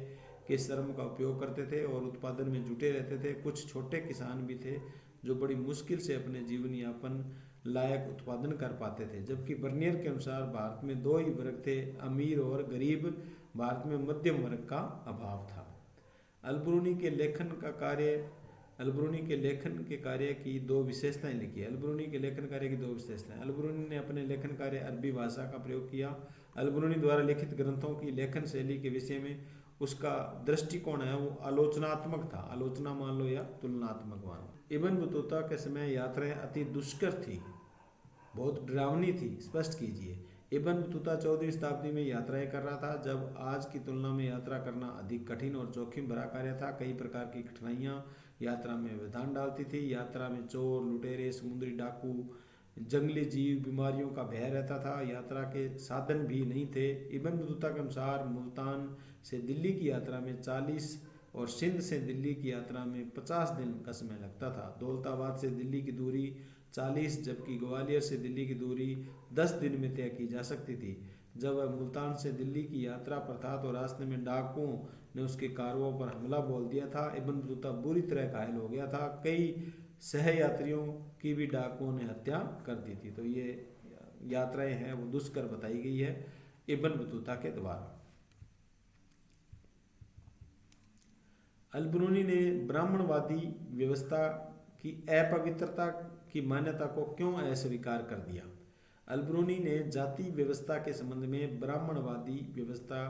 के श्रम का उपयोग करते थे और उत्पादन में जुटे रहते थे। कुछ छोटे किसान भी थे जो बड़ी मुश्किल से अपने जीवन यापन लायक उत्पादन कर पाते थे। जबकि बर्नियर के अनुसार भारत में दो ही वर्ग थे, अमीर और गरीब। भारत में मध्यम वर्ग का अभाव था। अलबरूनी के लेखन के कार्य की दो विशेषताएं लिखी है। अलबरूनी के लेखन कार्य की दो विशेषताएं। अलबरूनी ने अपने लेखन कार्य अरबी भाषा का प्रयोग किया। अलबरूनी द्वारा लिखित ग्रंथों की लेखन शैली के विषय में उसका दृष्टिकोण है वो आलोचनात्मक था। आलोचना मान लो या तुलनात्मक मान लो। इब्न बतूता के समय यात्राएं अति दुष्कर थी, बहुत डरावनी थी। स्पष्ट कीजिए। इब्न बतूता 14वीं शताब्दी में यात्राएं कर रहा था, जब आज की तुलना में यात्रा करना अधिक कठिन और जोखिम भरा कार्य था। कई प्रकार की कठिनाइयां यात्रा में व्यवधान डालती थी। यात्रा में चोर, लुटेरे, समुद्री डाकू, जंगली जीव, बीमारियों का भय रहता था। यात्रा के साधन भी नहीं थे। इब्न बतूता के अनुसार मुल्तान से दिल्ली की यात्रा में 40 और सिंध से दिल्ली की यात्रा में 50 दिन का समय लगता था। दौलताबाद से दिल्ली की दूरी 40 जबकि ग्वालियर से दिल्ली की दूरी 10 दिन में तय की जा सकती थी। जब वह मुल्तान से दिल्ली की यात्रा पर था तो रास्ते में डाकुओं ने उसके कारवां पर हमला बोल दिया था। इब्न बतूता बुरी तरह घायल हो गया था। कई सहयात्रियों की भी डाकुओं ने हत्या कर दी थी। तो ये यात्राएं हैं वो दुष्कर बताई गई है इब्न बतूता के द्वारा। अलबरूनी ने ब्राह्मणवादी व्यवस्था की अपवित्रता की मान्यता को क्यों अस्वीकार कर दिया? अलबरूनी ने जाति व्यवस्था के संबंध में ब्राह्मणवादी व्यवस्था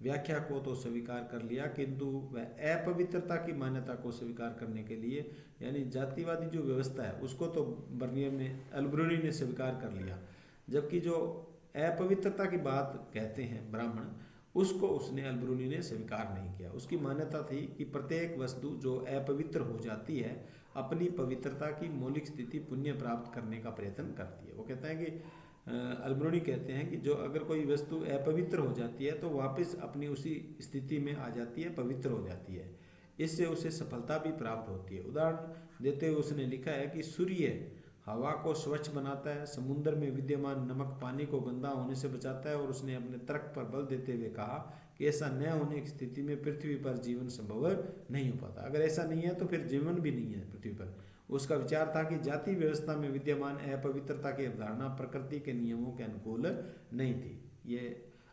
व्याख्या को तो स्वीकार कर लिया, किंतु वह अपवित्रता की मान्यता को स्वीकार करने के लिए यानी जातिवादी जो व्यवस्था है उसको तो अलबरूनी ने स्वीकार कर लिया, जबकि जो अपवित्रता की बात कहते हैं ब्राह्मण, उसको उसने अलबरूनी ने स्वीकार नहीं किया। उसकी मान्यता थी कि प्रत्येक वस्तु जो अपवित्र हो जाती है अपनी पवित्रता की मौलिक स्थिति पुण्य प्राप्त करने का प्रयत्न करती है। वो कहते हैं कि अलबरूनी कहते हैं कि जो अगर कोई वस्तु अपवित्र हो जाती है तो वापस अपनी उसी स्थिति में आ जाती है, पवित्र हो जाती है। इससे उसे सफलता भी प्राप्त होती है। उदाहरण देते हुए उसने लिखा है कि सूर्य हवा को स्वच्छ बनाता है, समुद्र में विद्यमान नमक पानी को गंदा होने से बचाता है। और उसने अपने तर्क पर बल देते हुए कहा कि ऐसा न होने की स्थिति में पृथ्वी पर जीवन संभव नहीं हो पाता। अगर ऐसा नहीं है तो फिर जीवन भी नहीं है पृथ्वी पर। उसका विचार था कि जाति व्यवस्था में विद्यमान अपवित्रता की अवधारणा प्रकृति के नियमों के अनुकूल नहीं थी। ये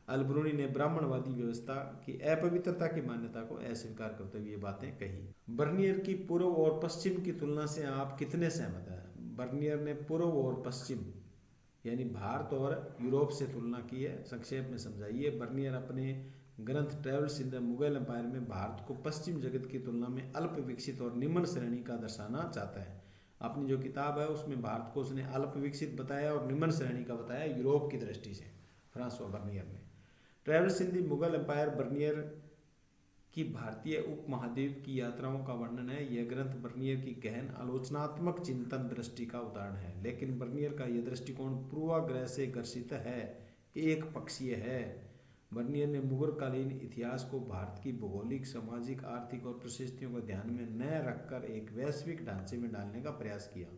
अलबरूनी ने ब्राह्मणवादी व्यवस्था की अपवित्रता की मान्यता को अस्वीकार करते हुए ये बातें कही। बर्नियर की पूर्व और पश्चिम की तुलना से आप कितने सहमत हैं? बर्नियर ने पूर्व और पश्चिम यानी भारत और यूरोप से तुलना की है। संक्षेप में समझाइए। बर्नियर अपने ग्रंथ Travels in the Mughal Empire में भारत को पश्चिम जगत की तुलना में अल्प विकसित और निम्न श्रेणी का दर्शाना चाहता है। अपनी जो किताब है उसमें भारत को उसने अल्प विकसित बताया और निम्न श्रेणी का बताया यूरोप की दृष्टि से, फ्रांसवा बर्नियर ने। Travels in the Mughal Empire Bernier की भारतीय उपमहाद्वीप की यात्राओं का वर्णन है। यह ग्रंथ बर्नियर की गहन आलोचनात्मक चिंतन दृष्टि का उदाहरण है, लेकिन बर्नियर का यह दृष्टिकोण पूर्वाग्रह से ग्रसित है, एक पक्षीय है। बर्नियर ने मुगलकालीन इतिहास को भारत की भौगोलिक, सामाजिक, आर्थिक और परिस्थितियों को ध्यान में न रखकर एक वैश्विक ढांचे में डालने का प्रयास किया।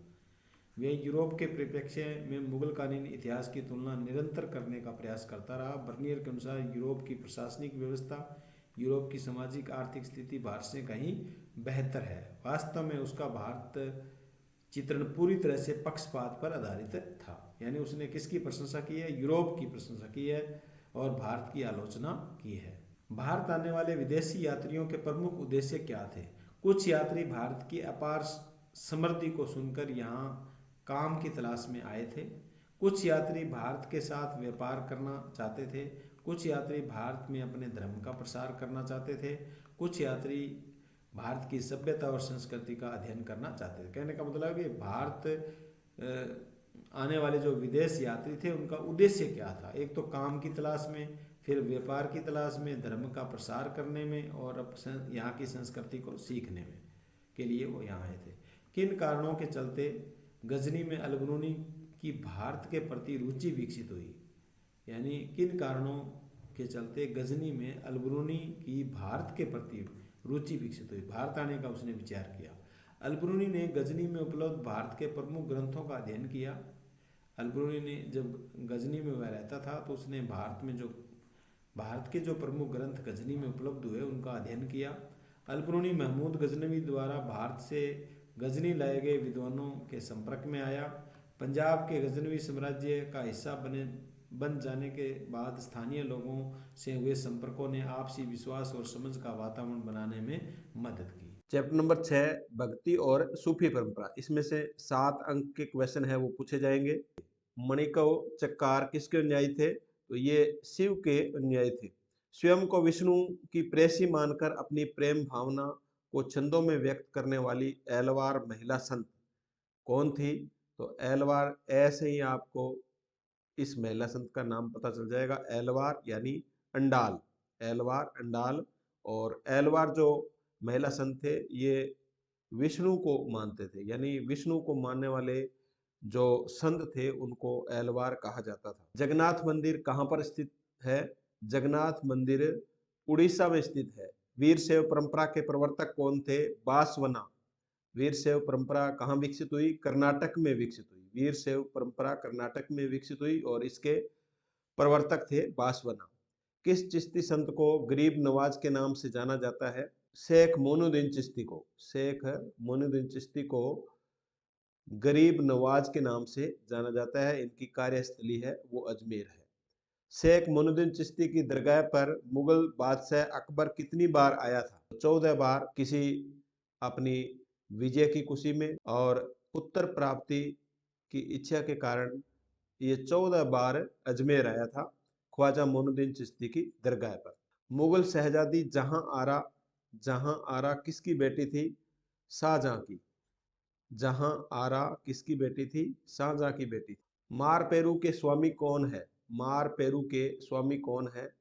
वे यूरोप के परिप्रेक्ष्य में मुगलकालीन इतिहास की तुलना निरंतर करने का प्रयास करता रहा। बर्नियर के अनुसार यूरोप की प्रशासनिक व्यवस्था, यूरोप की सामाजिक आर्थिक स्थिति भारत से कहीं बेहतर है। वास्तव में उसका भारत चित्रण पूरी तरह से पक्षपात पर आधारित था। यानी उसने किसकी प्रशंसा की है? यूरोप की प्रशंसा की है और भारत की आलोचना की है। भारत आने वाले विदेशी यात्रियों के प्रमुख उद्देश्य क्या थे? कुछ यात्री भारत की अपार समृद्धि को सुनकर यहाँ काम की तलाश में आए थे। कुछ यात्री भारत के साथ व्यापार करना चाहते थे। कुछ यात्री भारत में अपने धर्म का प्रसार करना चाहते थे। कुछ यात्री भारत की सभ्यता और संस्कृति का अध्ययन करना चाहते थे। कहने का मतलब है कि भारत आने वाले जो विदेश यात्री थे उनका उद्देश्य क्या था? एक तो काम की तलाश में, फिर व्यापार की तलाश में, धर्म का प्रसार करने में और अब यहाँ की संस्कृति को सीखने में के लिए वो यहाँ आए थे। किन कारणों के चलते गजनी में अलबरूनी की भारत के प्रति रुचि विकसित हुई? यानी किन कारणों के चलते गजनी में अलबरूनी की भारत के प्रति रुचि विकसित हुई? भारत आने का उसने विचार किया। अलबरूनी ने गजनी में उपलब्ध भारत के प्रमुख ग्रंथों का अध्ययन किया। अलबरूनी ने जब गजनी में वह रहता था तो उसने भारत में जो भारत के जो प्रमुख ग्रंथ गजनी में उपलब्ध हुए उनका अध्ययन किया। अल्बरूनी महमूद गजनवी द्वारा भारत से गजनी लाए गए विद्वानों के संपर्क में आया। पंजाब के गजनवी साम्राज्य का हिस्सा बन जाने के बाद स्थानीय लोगों से हुए संपर्कों ने आपसी विश्वास और समझ का वातावरण बनाने में मदद की। चैप्टर नंबर 6 भक्ति और सूफी परंपरा, इसमें से 7 अंक के क्वेश्चन है वो पूछे जाएंगे। मणिकव चक्कार किसके अनुयायी थे? तो ये शिव के अनुयायी थे। स्वयं को विष्णु की प्रेसी मानकर अपनी प्रेम भावना को छंदों में व्यक्त करने वाली एलवार महिला संत कौन थी? तो एलवार, ऐसे ही आपको इस महिला संत का नाम पता चल जाएगा, एलवार यानी अंडाल, एलवार अंडाल। और एलवार जो महिला संत थे ये विष्णु को मानते थे, यानी विष्णु को मानने वाले जो संत थे उनको एलवार कहा जाता था। जगन्नाथ मंदिर कहाँ पर स्थित है? जगन्नाथ मंदिर उड़ीसा में स्थित है। वीर शैव परंपरा के प्रवर्तक कौन थे? बासवना। वीर शैव परंपरा कहाँ विकसित हुई? कर्नाटक में विकसित हुई। वीर शैव परंपरा कर्नाटक में विकसित हुई और इसके प्रवर्तक थे बासवना। किस चिश्ती संत को गरीब नवाज के नाम से जाना जाता है? शेख मोइनुद्दीन चिश्ती को। शेख मोइनुद्दीन चिश्ती को गरीब नवाज के नाम से जाना जाता है। इनकी कार्यस्थली है वो अजमेर है। शेख मोइनुद्दीन चिश्ती की दरगाह पर मुगल बादशाह अकबर कितनी बार आया था? 14 बार, किसी अपनी विजय की खुशी में और उत्तर प्राप्ति की इच्छा के कारण ये 14 बार अजमेर आया था ख्वाजा मोइनुद्दीन चिश्ती की दरगाह पर। मुगल शहजादी जहां आरा किसकी बेटी थी? शाहजहां की। जहां आरा किसकी बेटी थी? शाहजहां की बेटी थी। मारपेरू के स्वामी कौन है? मारपेरू के स्वामी कौन है?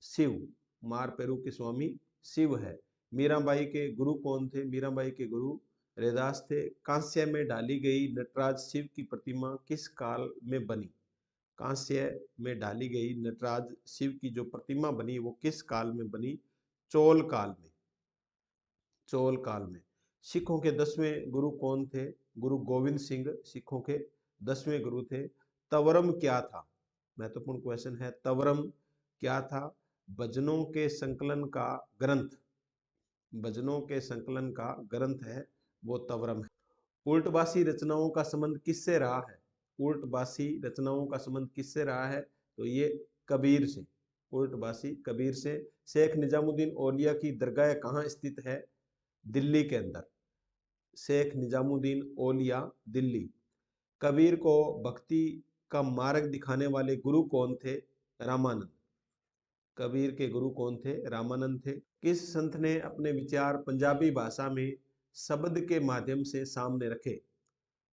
शिव। मारपेरू के स्वामी शिव है। मीराबाई के गुरु कौन थे? मीराबाई के गुरु रैदास थे। कांस्य में डाली गई नटराज शिव की प्रतिमा किस काल में बनी? कांस्य में डाली गई नटराज शिव की जो प्रतिमा बनी वो किस काल में बनी? चोल काल में। चोल काल में। सिखों के 10वें गुरु कौन थे? गुरु गोविंद सिंह सिखों के 10वें गुरु थे। तवरम क्या था? महत्वपूर्ण क्वेश्चन है। तवरम क्या था? भजनों के संकलन का ग्रंथ। भजनों के संकलन का ग्रंथ है वो तवरम है। उल्टबासी रचनाओं का संबंध किससे रहा है? उल्टबासी रचनाओं का संबंध किससे रहा है? तो ये कबीर से। उल्टबासी कबीर से। शेख निजामुद्दीन औलिया की दरगाह कहाँ स्थित है? दिल्ली के अंदर। शेख निजामुद्दीन औलिया दिल्ली। कबीर को भक्ति का मार्ग दिखाने वाले गुरु कौन थे? रामानंद। कबीर के गुरु कौन थे? रामानंद थे। किस संत ने अपने विचार पंजाबी भाषा में शब्द के माध्यम से सामने रखे?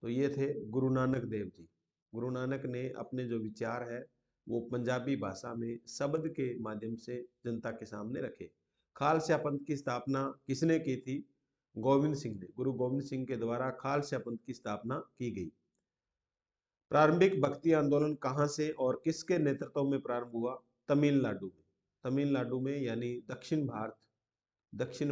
तो ये थे गुरु नानक देव जी। गुरु नानक ने अपने जो विचार है वो पंजाबी भाषा में शब्द के माध्यम से जनता के सामने रखे। खालसा पंथ की स्थापना किसने की थी? गोविंद सिंह ने। गुरु गोविंद सिंह के द्वारा खालसा पंथ की स्थापना की गई। प्रारंभिक भक्ति आंदोलन कहाँ से और किसके नेतृत्व में प्रारंभ हुआ? तमिलनाडु में। तमिलनाडु में यानी दक्षिण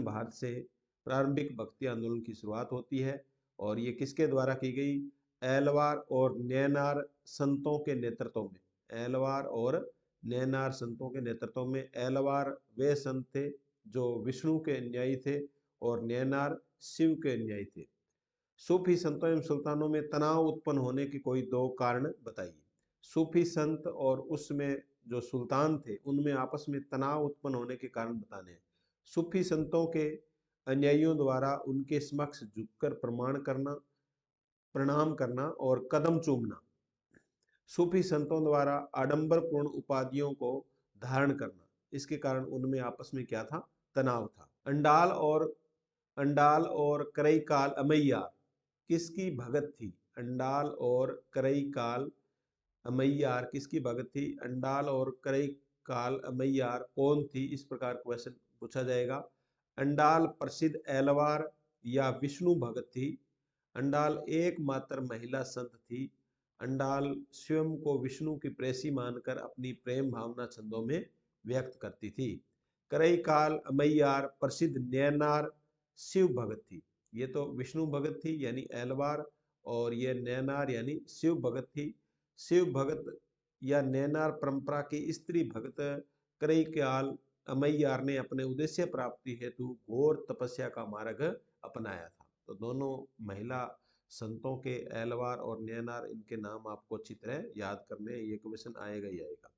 भारत से प्रारंभिक भक्ति आंदोलन की शुरुआत होती है और ये किसके द्वारा की गई? एलवार और नैनार संतों के नेतृत्व में। एलवार और नैनार संतों के नेतृत्व में। एलवार वे संत थे जो विष्णु के अनुयायी थे और नैनार शिव के अनुयायी थे। सूफी संतों एवं सुल्तानों में तनाव उत्पन्न होने के कोई 2 कारण बताइए। सूफी संत और उसमें जो सुल्तान थे उनमें आपस में तनाव उत्पन्न होने के कारण बताने हैं। सूफी संतों के अनुयायियों द्वारा उनके समक्ष झुककर प्रणाम करना और कदम चूमना। सूफी संतों द्वारा आडंबरपूर्ण उपाधियों को धारण करना, इसके कारण उनमें आपस में क्या था? तनाव था। अंडाल और करईकाल अमैयार किसकी भगत थी? अंडाल और करईकाल अमैयार किसकी भगत थी? अंडाल और करईकाल अमैयार कौन थी? इस प्रकार क्वेश्चन पूछा जाएगा। अंडाल प्रसिद्ध एलवार या विष्णु भगत थी। अंडाल एकमात्र महिला संत थी। अंडाल स्वयं को विष्णु की प्रेसी मानकर अपनी प्रेम भावना छंदों में व्यक्त करती थी। करईकाल अमैयार प्रसिद्ध नैनार शिव भगत थी। ये तो विष्णु भगत थी यानी एलवार और ये नैनार यानी शिव भगत थी। शिव भगत या नैनार परंपरा की स्त्री भगत करईक्याल अमैयार ने अपने उद्देश्य प्राप्ति हेतु घोर तपस्या का मार्ग अपनाया था। तो दोनों महिला संतों के एलवार और नैनार, इनके नाम आपको अच्छी तरह याद करने, ये क्वेश्चन आएगा ही आएगा।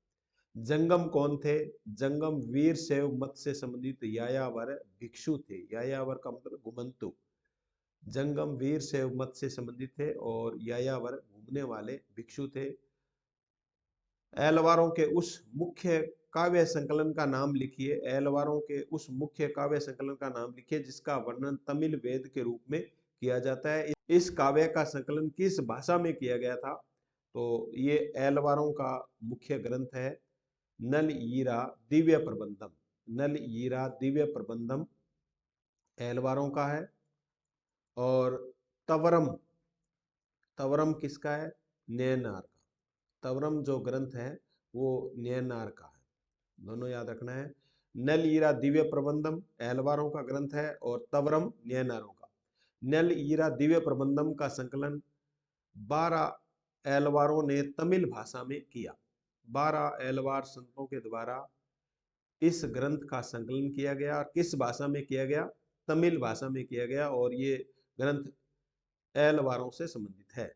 जंगम कौन थे? जंगम वीर शैव मत से संबंधित यायावर भिक्षु थे। यायावर का मतलब घुमंतु। जंगम वीर शैव मत से संबंधित थे और यायावर घूमने वाले भिक्षु थे। एलवारों के उस मुख्य काव्य संकलन का नाम लिखिए। एलवारों के उस मुख्य काव्य संकलन का नाम लिखिए जिसका वर्णन तमिल वेद के रूप में किया जाता है। इस काव्य का संकलन किस भाषा में किया गया था? तो ये एलवारों का मुख्य ग्रंथ है नल ईरा दिव्य प्रबंधम। नल ईरा दिव्य प्रबंधम एलवारों का है। और तवरम, तवरम किसका है? नैनार का। तवरम जो ग्रंथ है वो नैनार का है, दोनों याद रखना है। नल ईरा दिव्य प्रबंधम एलवारों का ग्रंथ है और तवरम नैनारों का। नल ईरा दिव्य प्रबंधम का संकलन 12 एलवारों ने तमिल भाषा में किया। 12 एलवार संतों के द्वारा इस ग्रंथ का संकलन किया गया। और किस भाषा में किया गया? तमिल भाषा में किया गया। और ये ग्रंथ एलवारों से संबंधित है।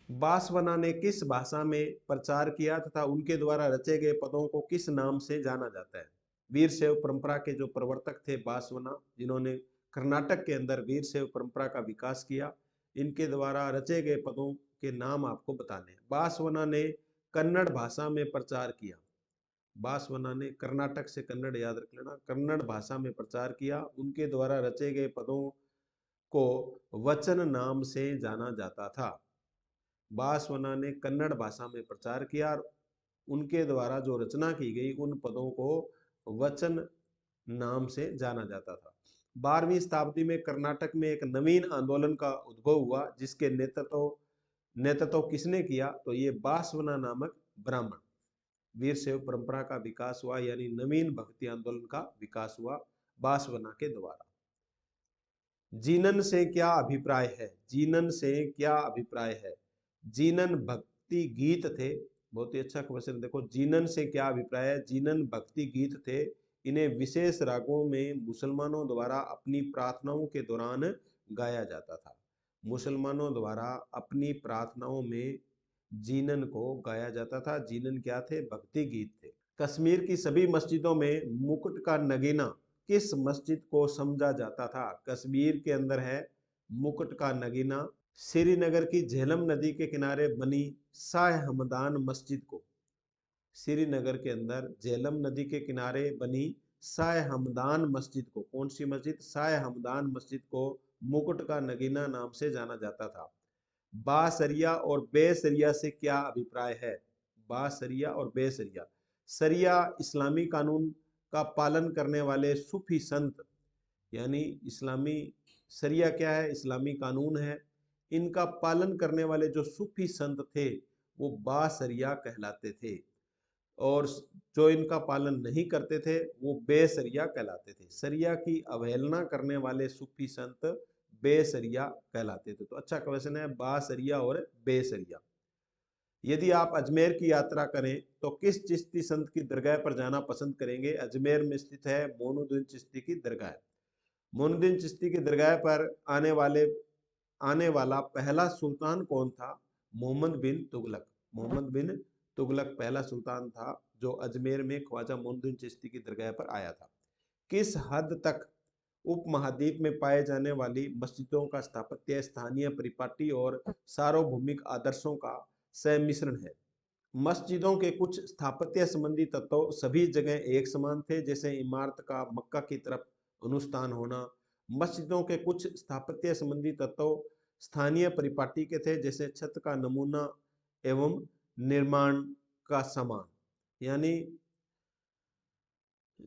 बासवना ने किस भाषा में प्रचार किया तथा उनके द्वारा रचे गए पदों को किस नाम से जाना जाता है? वीर शैव परंपरा के जो प्रवर्तक थे बासवना, जिन्होंने कर्नाटक के अंदर वीर शैव परंपरा का विकास किया, इनके द्वारा रचे गए पदों के नाम आपको बताने हैं। बासवना ने कन्नड़ भाषा में प्रचार किया। बासवना ने, कर्नाटक से कन्नड़ याद रख लेना, कन्नड़ भाषा में प्रचार किया। उनके द्वारा रचे गए पदों को वचन नाम से जाना जाता था। बासवना ने कन्नड़ भाषा में प्रचार किया और उनके द्वारा जो रचना की गई उन पदों को वचन नाम से जाना जाता था। 12वीं शताब्दी में कर्नाटक में एक नवीन आंदोलन का उद्भव हुआ जिसके नेतृत्व किसने किया? तो ये बासवना नामक ब्राह्मण। वीर शैव परंपरा का विकास हुआ, यानी नवीन भक्ति आंदोलन का विकास हुआ बासवना के द्वारा। जीनन से क्या अभिप्राय है? जीनन से क्या अभिप्राय है? जीनन भक्ति गीत थे। बहुत ही अच्छा क्वेश्चन। देखो, जीनन से क्या अभिप्राय है? जीनन भक्ति गीत थे। इन्हें विशेष रागों में मुसलमानों द्वारा अपनी प्रार्थनाओं के दौरान गाया जाता था। मुसलमानों द्वारा अपनी प्रार्थनाओं में जीनन को गाया जाता था। जीनन क्या थे? भक्ति गीत थे। कश्मीर की सभी मस्जिदों में मुकुट का नगीना किस मस्जिद को समझा जाता था? कश्मीर के अंदर है मुकुट का नगीना। श्रीनगर की झेलम नदी के किनारे बनी शाह हमदान मस्जिद को, श्रीनगर के अंदर झेलम नदी के किनारे बनी शाह हमदान मस्जिद को, कौन सी मस्जिद? शाह हमदान मस्जिद को मुकुट का नगीना नाम से जाना जाता था। बासरिया और बेसरिया से क्या अभिप्राय है? बासरिया और बेसरिया। सरिया इस्लामी कानून का पालन करने वाले सूफी संत, यानी इस्लामी, सरिया क्या है? इस्लामी कानून है। इनका पालन करने वाले जो सूफी संत थे वो बासरिया कहलाते थे और जो इनका पालन नहीं करते थे वो बेसरिया कहलाते थे। सरिया की अवहेलना करने वाले सूफी संत बेसरिया कहलाते थे। तो अच्छा क्वेश्चन है, बासरिया और बेसरिया। यदि आप अजमेर की यात्रा करें तो किस चिश्ती संत की दरगाह पर जाना पसंद करेंगे? अजमेर में स्थित है मोइनुद्दीन चिश्ती की दरगाह। मोइनुद्दीन चिश्ती की दरगाह पर आने वाला पहला सुल्तान कौन था? मोहम्मद बिन तुगलक। मोहम्मद बिन तुगलक पहला सुल्तान था जो अजमेर में ख्वाजा मोइनुद्दीन चिश्ती की दरगाह पर आया था। किस हद तक उपमहाद्वीप में पाए जाने वाली मस्जिदों का स्थापत्य स्थानीय परिपाटी और सार्वभौमिक आदर्शों का सम्मिश्रण है? मस्जिदों के कुछ स्थापत्य संबंधी तत्व सभी जगह एक समान थे, जैसे इमारत का मक्का की तरफ अनुष्ठान होना। मस्जिदों के कुछ स्थापत्य संबंधी तत्व स्थानीय परिपाटी के थे, जैसे छत का नमूना एवं निर्माण का समान। यानी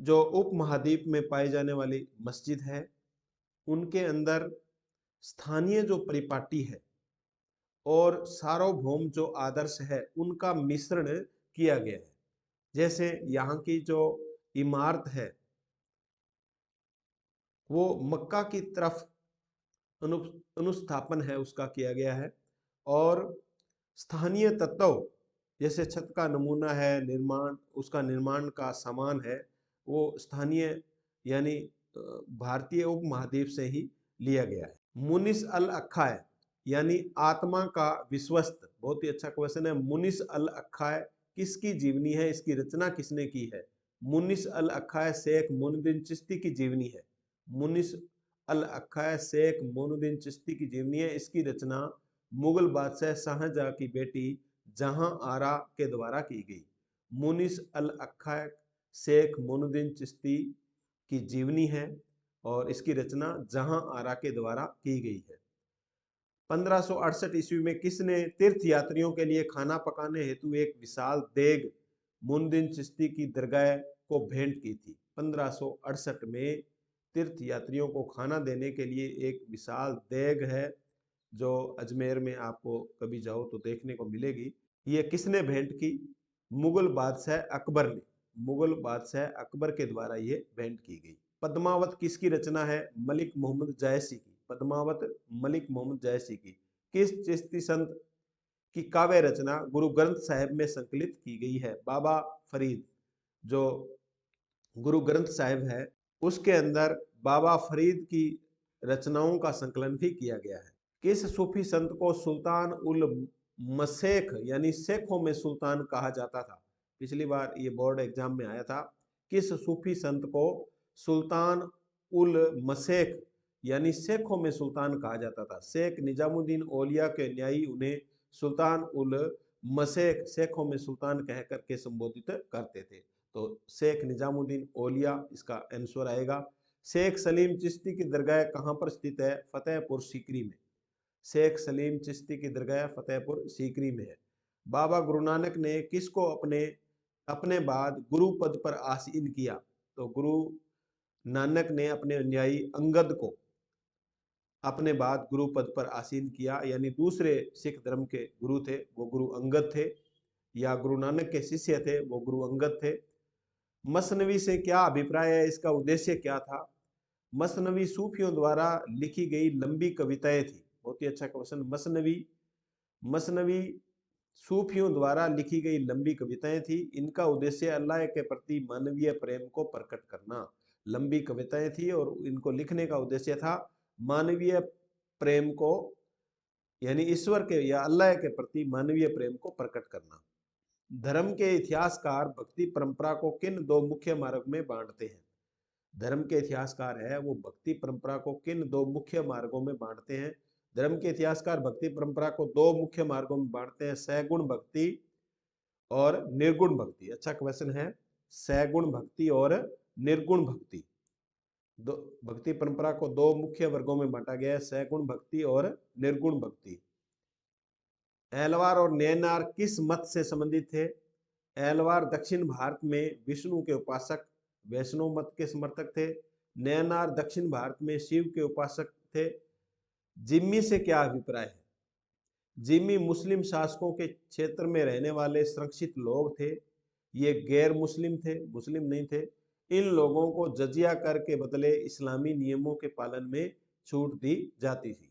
जो उपमहाद्वीप में पाई जाने वाली मस्जिद है उनके अंदर स्थानीय जो परिपाटी है और सार्वभौम जो आदर्श है उनका मिश्रण किया गया है। जैसे यहाँ की जो इमारत है वो मक्का की तरफ अनुस्थापन है उसका किया गया है और स्थानीय तत्व जैसे छत का नमूना है, निर्माण उसका निर्माण का सामान है, वो स्थानीय यानी भारतीय उपमहाद्वीप से ही लिया गया है। मुनिस अल अक्खाय यानी आत्मा का विश्वस्त, बहुत ही अच्छा क्वेश्चन है। मुनिस अल अक्खाय किसकी जीवनी है, इसकी रचना किसने की है? मुनिस अल अक्खाय शेख मोइनुद्दीन चिश्ती की जीवनी है। मुनिस अल अक्खाय शेख मोइनुद्दीन चिश्ती की जीवनी है। इसकी रचना मुगल बादशाह शाहजहां की बेटी जहां आरा के द्वारा की गई। मुनिस अल अक्खाय शेख मोइनुद्दीन चिश्ती की जीवनी है और इसकी रचना जहां आरा के द्वारा की गई है। 1568 ईस्वी में किसने तीर्थ यात्रियों के लिए खाना पकाने हेतु एक विशाल देग मोइनुद्दीन चिश्ती की दरगाह को भेंट की थी? 1568 में तीर्थ यात्रियों को खाना देने के लिए एक विशाल देग है, जो अजमेर में आपको कभी जाओ तो देखने को मिलेगी। ये किसने भेंट की? मुगल बादशाह अकबर ने। मुगल बादशाह अकबर के द्वारा ये भेंट की गई। पद्मावत किसकी रचना है? मलिक मोहम्मद जायसी की। पद्मावत मलिक मोहम्मद जायसी की। किस चिश्ती संत की काव्य रचना गुरु ग्रंथ साहिब में संकलित की गई है? बाबा फरीद, जो गुरु ग्रंथ साहिब है उसके अंदर बाबा फरीद की रचनाओं का संकलन भी किया गया है। किस सूफी संत को सुल्तान उल मशेख यानी शेखों में सुल्तान कहा जाता था? पिछली बार ये बोर्ड एग्जाम में आया था। किस सूफी संत को सुल्तान उल मशेख यानी शेखों में सुल्तान कहा जाता था? शेख निजामुद्दीन औलिया के न्यायी उन्हें सुल्तान उल मशेख शेखों में सुल्तान कह करके संबोधित करते थे। तो शेख निजामुद्दीन औलिया इसका आंसर आएगा। शेख सलीम चिश्ती की दरगाह कहाँ पर स्थित है? फतेहपुर सीकरी में। शेख सलीम चिश्ती की दरगाह फतेहपुर सीकरी में है। बाबा गुरु नानक ने किसको अपने बाद गुरु पद पर आसीन किया? तो गुरु नानक ने अपने अनुयायी अंगद को अपने बाद गुरु पद पर आसीन किया, यानी दूसरे सिख धर्म के गुरु थे वो गुरु अंगद थे, या गुरु नानक के शिष्य थे वो गुरु अंगद थे। मसनवी से क्या अभिप्राय है, इसका उद्देश्य क्या था? मसनवी सूफियों द्वारा लिखी गई लंबी कविताएं थी। बहुत ही अच्छा क्वेश्चन। मसनवी सूफियों द्वारा लिखी गई लंबी कविताएं थी। इनका उद्देश्य अल्लाह के प्रति मानवीय प्रेम को प्रकट करना। लंबी कविताएं थी और इनको लिखने का उद्देश्य था मानवीय प्रेम को, यानी ईश्वर के या अल्लाह के प्रति मानवीय प्रेम को प्रकट करना। धर्म के इतिहासकार भक्ति परंपरा को किन दो मुख्य मार्ग में बांटते हैं? धर्म के इतिहासकार है वो भक्ति परंपरा को किन दो मुख्य मार्गों में बांटते हैं? धर्म के इतिहासकार भक्ति परंपरा को दो मुख्य मार्गों में बांटते हैं, सगुण भक्ति और निर्गुण भक्ति। अच्छा क्वेश्चन है। सगुण भक्ति और निर्गुण भक्ति, दो भक्ति परंपरा को दो मुख्य वर्गों में बांटा गया है, सगुण भक्ति और निर्गुण भक्ति। एलवार और नैनार किस मत से संबंधित थे? एलवार दक्षिण भारत में विष्णु के उपासक वैष्णव मत के समर्थक थे। नैनार दक्षिण भारत में शिव के उपासक थे। जिम्मी से क्या अभिप्राय है? जिम्मी मुस्लिम शासकों के क्षेत्र में रहने वाले संरक्षित लोग थे। ये गैर मुस्लिम थे, मुस्लिम नहीं थे। इन लोगों को जजिया कर के बदले इस्लामी नियमों के पालन में छूट दी जाती थी।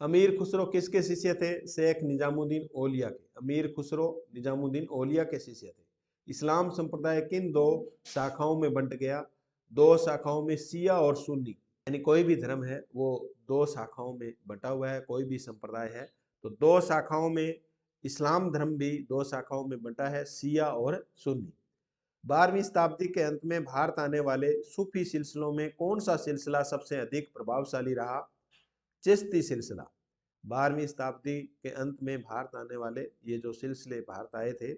अमीर खुसरो किसके शिष्य थे? शेख निजामुद्दीन औलिया के। अमीर खुसरो निजामुद्दीन औलिया के शिष्य थे। इस्लाम संप्रदाय किन दो शाखाओं में बंट गया? दो शाखाओं में, शिया और सुन्नी। यानी कोई भी धर्म है वो दो शाखाओं में बंटा हुआ है, कोई भी संप्रदाय है तो दो शाखाओं में। इस्लाम धर्म भी दो शाखाओं में बंटा है, शिया और सुन्नी। 12वीं शताब्दी के अंत में भारत आने वाले सूफी सिलसिलों में कौन सा सिलसिला सबसे अधिक प्रभावशाली रहा? चिश्ती सिलसिला। 12वीं शताब्दी के अंत में भारत आने वाले ये जो सिलसिले भारत आए थे,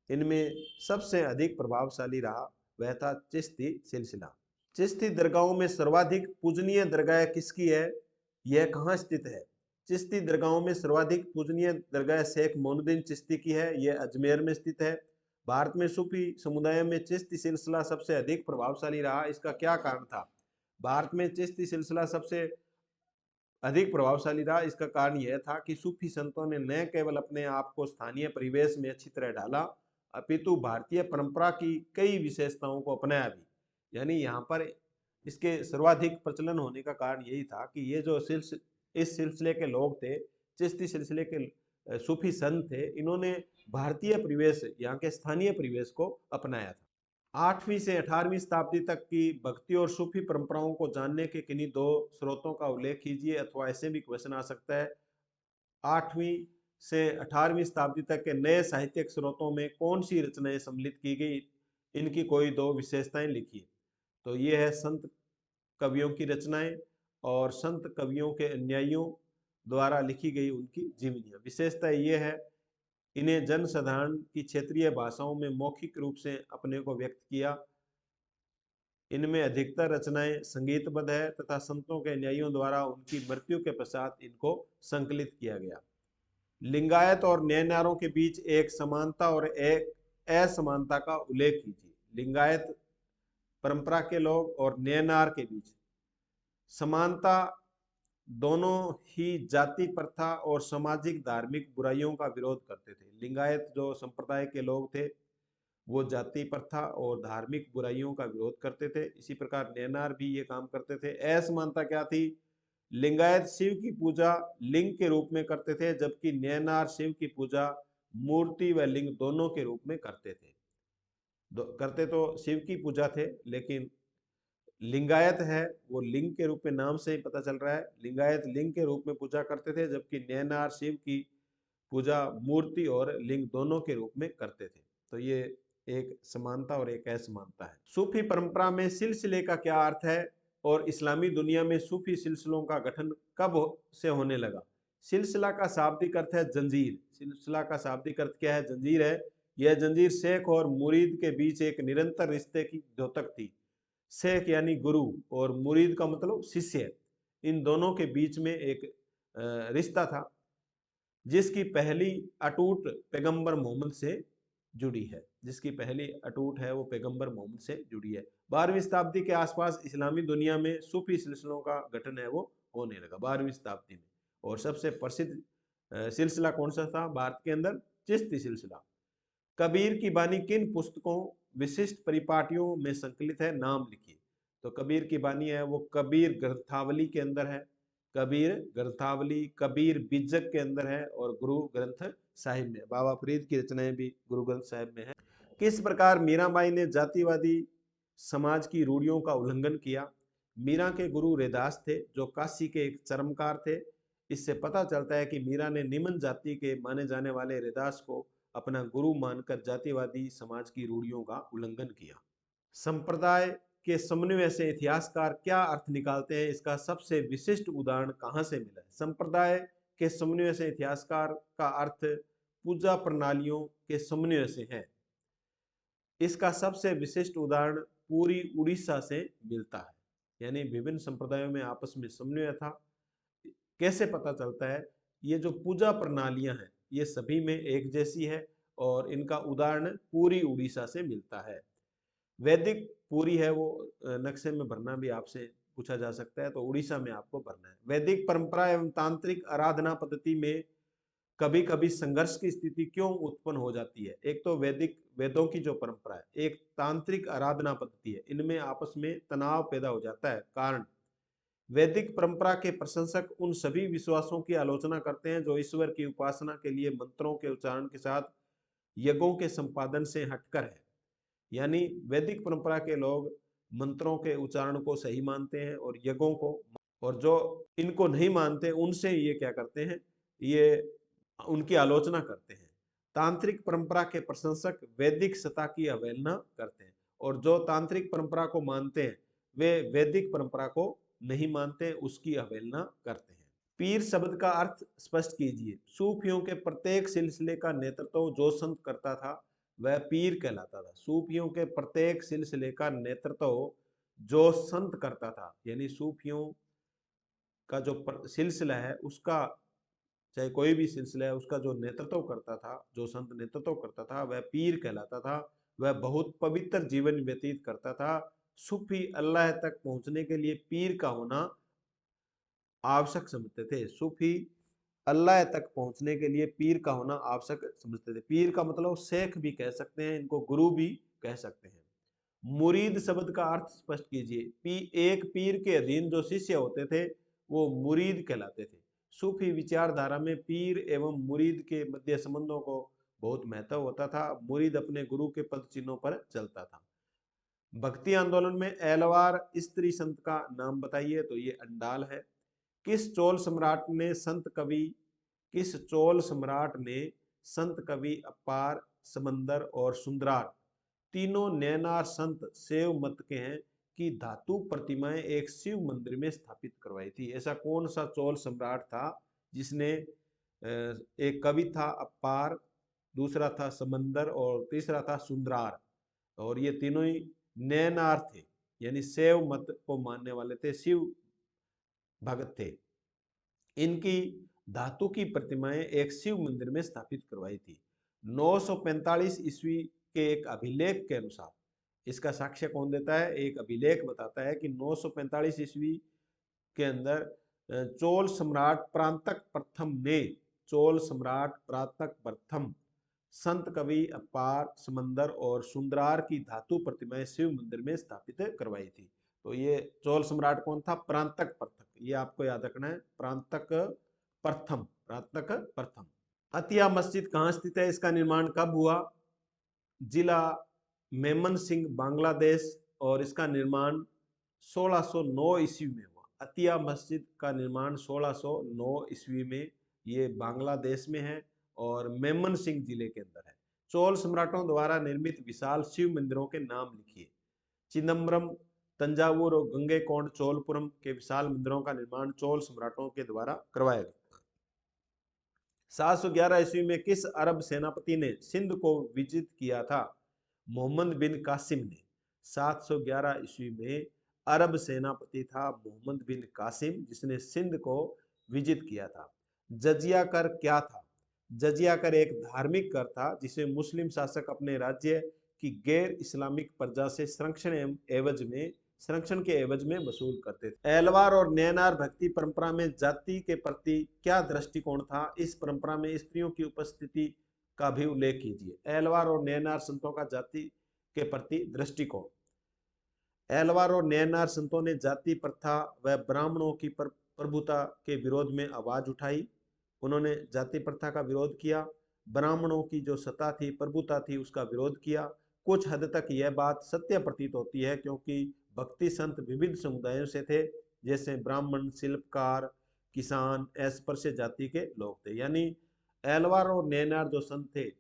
इनमें सबसे अधिक प्रभावशाली रहा वह था चिश्ती सिलसिला। चिश्ती दरगाहों में सर्वाधिक पूजनीय दरगाह किसकी है? यह कहाँ स्थित है? चिश्ती दरगाहों में सर्वाधिक पूजनीय दरगाह शेख मोइनुद्दीन चिश्ती की है। यह अजमेर में स्थित है। भारत में सूफी समुदाय में चिश्ती सिलसिला सबसे अधिक प्रभावशाली रहा, इसका क्या कारण था? भारत में चिश्ती सिलसिला सबसे अधिक प्रभावशाली रहा, इसका कारण यह था कि सूफी संतों ने न केवल अपने आप को स्थानीय परिवेश में अच्छी तरह डाला, अपितु भारतीय परंपरा की कई विशेषताओं को अपनाया भी। यानी यहाँ पर इसके सर्वाधिक प्रचलन होने का कारण यही था कि ये जो इस सिलसिले के लोग थे, चिश्ती सिलसिले के सूफी संत थे, इन्होंने भारतीय परिवेश, यहाँ के स्थानीय परिवेश को अपनाया था। 8वीं से 18वीं शताब्दी तक की भक्ति और सूफी परंपराओं को जानने के किन्हीं दो स्रोतों का उल्लेख कीजिए, अथवा ऐसे भी क्वेश्चन आ सकता है 8वीं से 18वीं शताब्दी तक के नए साहित्यिक स्रोतों में कौन सी रचनाएं सम्मिलित की गई, इनकी कोई दो विशेषताएं लिखिए। तो ये है संत कवियों की रचनाएं और संत कवियों के अनुयायियों द्वारा लिखी गई उनकी जीवनियां। विशेषता ये है, इन्हें जन साधारण की क्षेत्रीय भाषाओं में मौखिक रूप से अपने को व्यक्त किया। इनमें अधिकतर रचनाएं संगीतबद्ध है तथा संतों के अनुयायियों द्वारा उनकी मृत्यु के पश्चात इनको संकलित किया गया। लिंगायत और न्यायनारों के बीच एक समानता और एक असमानता का उल्लेख कीजिए। लिंगायत परंपरा के लोग और न्यायनार के बीच समानता, दोनों ही जाति प्रथा और सामाजिक धार्मिक बुराइयों का विरोध करते थे। लिंगायत जो संप्रदाय के लोग थे वो जाति प्रथा और धार्मिक बुराइयों का विरोध करते थे। इसी प्रकार नैनार भी ये काम करते थे। असमानता क्या थी? लिंगायत शिव की पूजा लिंग के रूप में करते थे, जबकि नैनार शिव की पूजा मूर्ति व लिंग दोनों के रूप में करते थे। करते तो शिव की पूजा थे, लेकिन लिंगायत है वो लिंग के रूप में, नाम से ही पता चल रहा है, लिंगायत लिंग के रूप में पूजा करते थे, जबकि नैनार शिव की पूजा मूर्ति और लिंग दोनों के रूप में करते थे। तो ये एक समानता और एक असमानता है। सूफी परंपरा में सिलसिले का क्या अर्थ है और इस्लामी दुनिया में सूफी सिलसिलों का गठन कब से होने लगा? सिलसिला का शाब्दिक अर्थ है जंजीर। सिलसिला का शाब्दिक अर्थ क्या है? जंजीर है। यह जंजीर शेख और मुरीद के बीच एक निरंतर रिश्ते की द्योतक थी। शेख यानी गुरु और मुरीद का मतलब शिष्य, इन दोनों के बीच में एक रिश्ता था, जिसकी पहली अटूट पैगंबर मोहम्मद से जुड़ी है। जिसकी पहली अटूट है वो पैगंबर मोहम्मद से जुड़ी है। 12वीं शताब्दी के आसपास इस्लामी दुनिया में सूफी सिलसिलों का गठन है वो होने लगा 12वीं शताब्दी में। और सबसे प्रसिद्ध सिलसिला कौन सा था भारत के अंदर? चिश्ती सिलसिला। कबीर की बानी किन पुस्तकों विशिष्ट परिपाटियों में संकलित है? नाम लिखिए। तो कबीर की बानी है वो कबीर ग्रंथावली के अंदर है, कबीर ग्रंथावली, कबीर बीजक के अंदर है और गुरु ग्रंथ साहिब में। बाबा फरीद की रचनाएं भी गुरु ग्रंथ साहिब में है। किस प्रकार मीराबाई ने जातिवादी समाज की रूढ़ियों का उल्लंघन किया? मीरा के गुरु रैदास थे, जो काशी के एक चरमकार थे। इससे पता चलता है कि मीरा ने निम्न जाति के माने जाने वाले रैदास को अपना गुरु मानकर जातिवादी समाज की रूढ़ियों का उल्लंघन किया। संप्रदाय के समन्वय से इतिहासकार क्या अर्थ निकालते हैं? इसका सबसे विशिष्ट उदाहरण कहां से मिला है? संप्रदाय के समन्वय से इतिहासकार का अर्थ पूजा प्रणालियों के समन्वय से है। इसका सबसे विशिष्ट उदाहरण पूरी उड़ीसा से मिलता है। यानी विभिन्न संप्रदायों में आपस में समन्वय था। कैसे पता चलता है? ये जो पूजा प्रणालियां हैं ये सभी में एक जैसी है और इनका उदाहरण पूरी उड़ीसा से मिलता है। वैदिक पूरी है वो नक्शे में भरना भी आपसे पूछा जा सकता है, तो उड़ीसा में आपको भरना है। वैदिक परंपरा एवं तांत्रिक आराधना पद्धति में कभी कभी संघर्ष की स्थिति क्यों उत्पन्न हो जाती है? एक तो वैदिक वेदों की जो परंपरा है, एक तांत्रिक आराधना पद्धति है, इनमें आपस में तनाव पैदा हो जाता है। कारण, वैदिक परंपरा के प्रशंसक उन सभी विश्वासों की आलोचना करते हैं जो ईश्वर की उपासना के लिए मंत्रों के उच्चारण के साथ यज्ञों के संपादन से हटकर है। यानी वैदिक परंपरा के लोग मंत्रों के उच्चारण को सही मानते हैं और यज्ञों को, और जो इनको नहीं मानते उनसे ये क्या करते हैं? ये उनकी आलोचना करते हैं। तांत्रिक परंपरा के प्रशंसक वैदिक सत्ता की अवहेलना करते हैं और जो तांत्रिक परंपरा को मानते हैं वे वैदिक परंपरा को नहीं मानते, उसकी अवहेलना करते हैं। पीर शब्द का अर्थ स्पष्ट कीजिए। सूफियों के प्रत्येक सिलसिले का नेतृत्व जो संत करता था वह पीर कहलाता था। सूफियों के प्रत्येक सिलसिले का नेतृत्व जो संत करता था, यानी सूफियों का जो सिलसिला है उसका, चाहे कोई भी सिलसिला है, उसका जो नेतृत्व करता था, जो संत नेतृत्व करता था वह पीर कहलाता था। वह बहुत पवित्र जीवन व्यतीत करता था। सूफी अल्लाह तक पहुंचने के लिए पीर का होना आवश्यक समझते थे। सूफी अल्लाह तक पहुंचने के लिए पीर का होना आवश्यक समझते थे। पीर का मतलब शेख भी कह सकते हैं, इनको गुरु भी कह सकते हैं। मुरीद शब्द का अर्थ स्पष्ट कीजिए। एक पीर के अधीन जो शिष्य होते थे वो मुरीद कहलाते थे। सूफी विचारधारा में पीर एवं मुरीद के मध्य संबंधों को बहुत महत्व होता था। मुरीद अपने गुरु के पद चिन्हों पर चलता था। भक्ति आंदोलन में एलवार स्त्री संत का नाम बताइए, तो ये अंडाल है। किस चोल सम्राट ने संत कवि अपार, समंदर और सुंदरार तीनों नैनार संत शैव मत के हैं कि धातु प्रतिमाएं एक शिव मंदिर में स्थापित करवाई थी? ऐसा कौन सा चोल सम्राट था जिसने एक कवि था अपार, दूसरा था समंदर और तीसरा था सुंदरार, और ये तीनों ही नैनार थे, यानी शैव मत को मानने वाले थे, शिव भगत थे। इनकी धातु की प्रतिमाएं एक शिव मंदिर में स्थापित करवाई थी। 945 ईस्वी के एक अभिलेख के अनुसार, इसका साक्ष्य कौन देता है? एक अभिलेख बताता है कि 945 ईस्वी के अंदर चोल सम्राट प्रांतक प्रथम संत कवि अपार, समंदर और सुंदरार की धातु प्रतिमाएं शिव मंदिर में स्थापित करवाई थी। तो ये चोल सम्राट कौन था? प्रांतक प्रथम, ये आपको याद रखना है, प्रांतक प्रथम। अतिया मस्जिद कहाँ स्थित है? इसका निर्माण कब हुआ? जिला मेमन सिंह, बांग्लादेश, और इसका निर्माण 1609 ईस्वी में हुआ। अतिया मस्जिद का निर्माण 1609 ईस्वी में ये बांग्लादेश में है और मेमन सिंह जिले के अंदर है। चोल सम्राटों द्वारा निर्मित विशाल शिव मंदिरों के नाम लिखिए। चिदम्बरम, तंजावुर और गंगैकोंड चोलपुरम के विशाल मंदिरों का निर्माण चोल सम्राटों के द्वारा करवाया गया। 711 ईस्वी में किस अरब सेनापति ने सिंध को विजित किया था? मोहम्मद बिन कासिम ने। 711 ईस्वी में अरब सेनापति था मोहम्मद बिन कासिम, जिसने सिंध को विजित किया था। जजिया कर क्या था? जजिया कर एक धार्मिक कर था जिसे मुस्लिम शासक अपने राज्य की गैर इस्लामिक प्रजा से संरक्षण के एवज में वसूल करते थे। एलवार और नैनार भक्ति परंपरा में जाति के प्रति क्या दृष्टिकोण था? इस परंपरा में स्त्रियों की उपस्थिति का भी उल्लेख कीजिए। एलवार और नैनार संतों का जाति के प्रति दृष्टिकोण। एलवार और नैनार संतों ने जाति प्रथा व ब्राह्मणों की प्रभुता के विरोध में आवाज उठाई। उन्होंने जाति प्रथा का विरोध किया, ब्राह्मणों की जो सत्ता थी, प्रभुता थी, उसका विरोध किया। कुछ हद तक यह बात सत्य प्रतीत होती है क्योंकि भक्ति संत विविध समुदायों से थे, जैसे ब्राह्मण, शिल्पकार, किसान, अस्पृश्य जाति के लोग थे। यानी एलवार और नैनार जो संत थे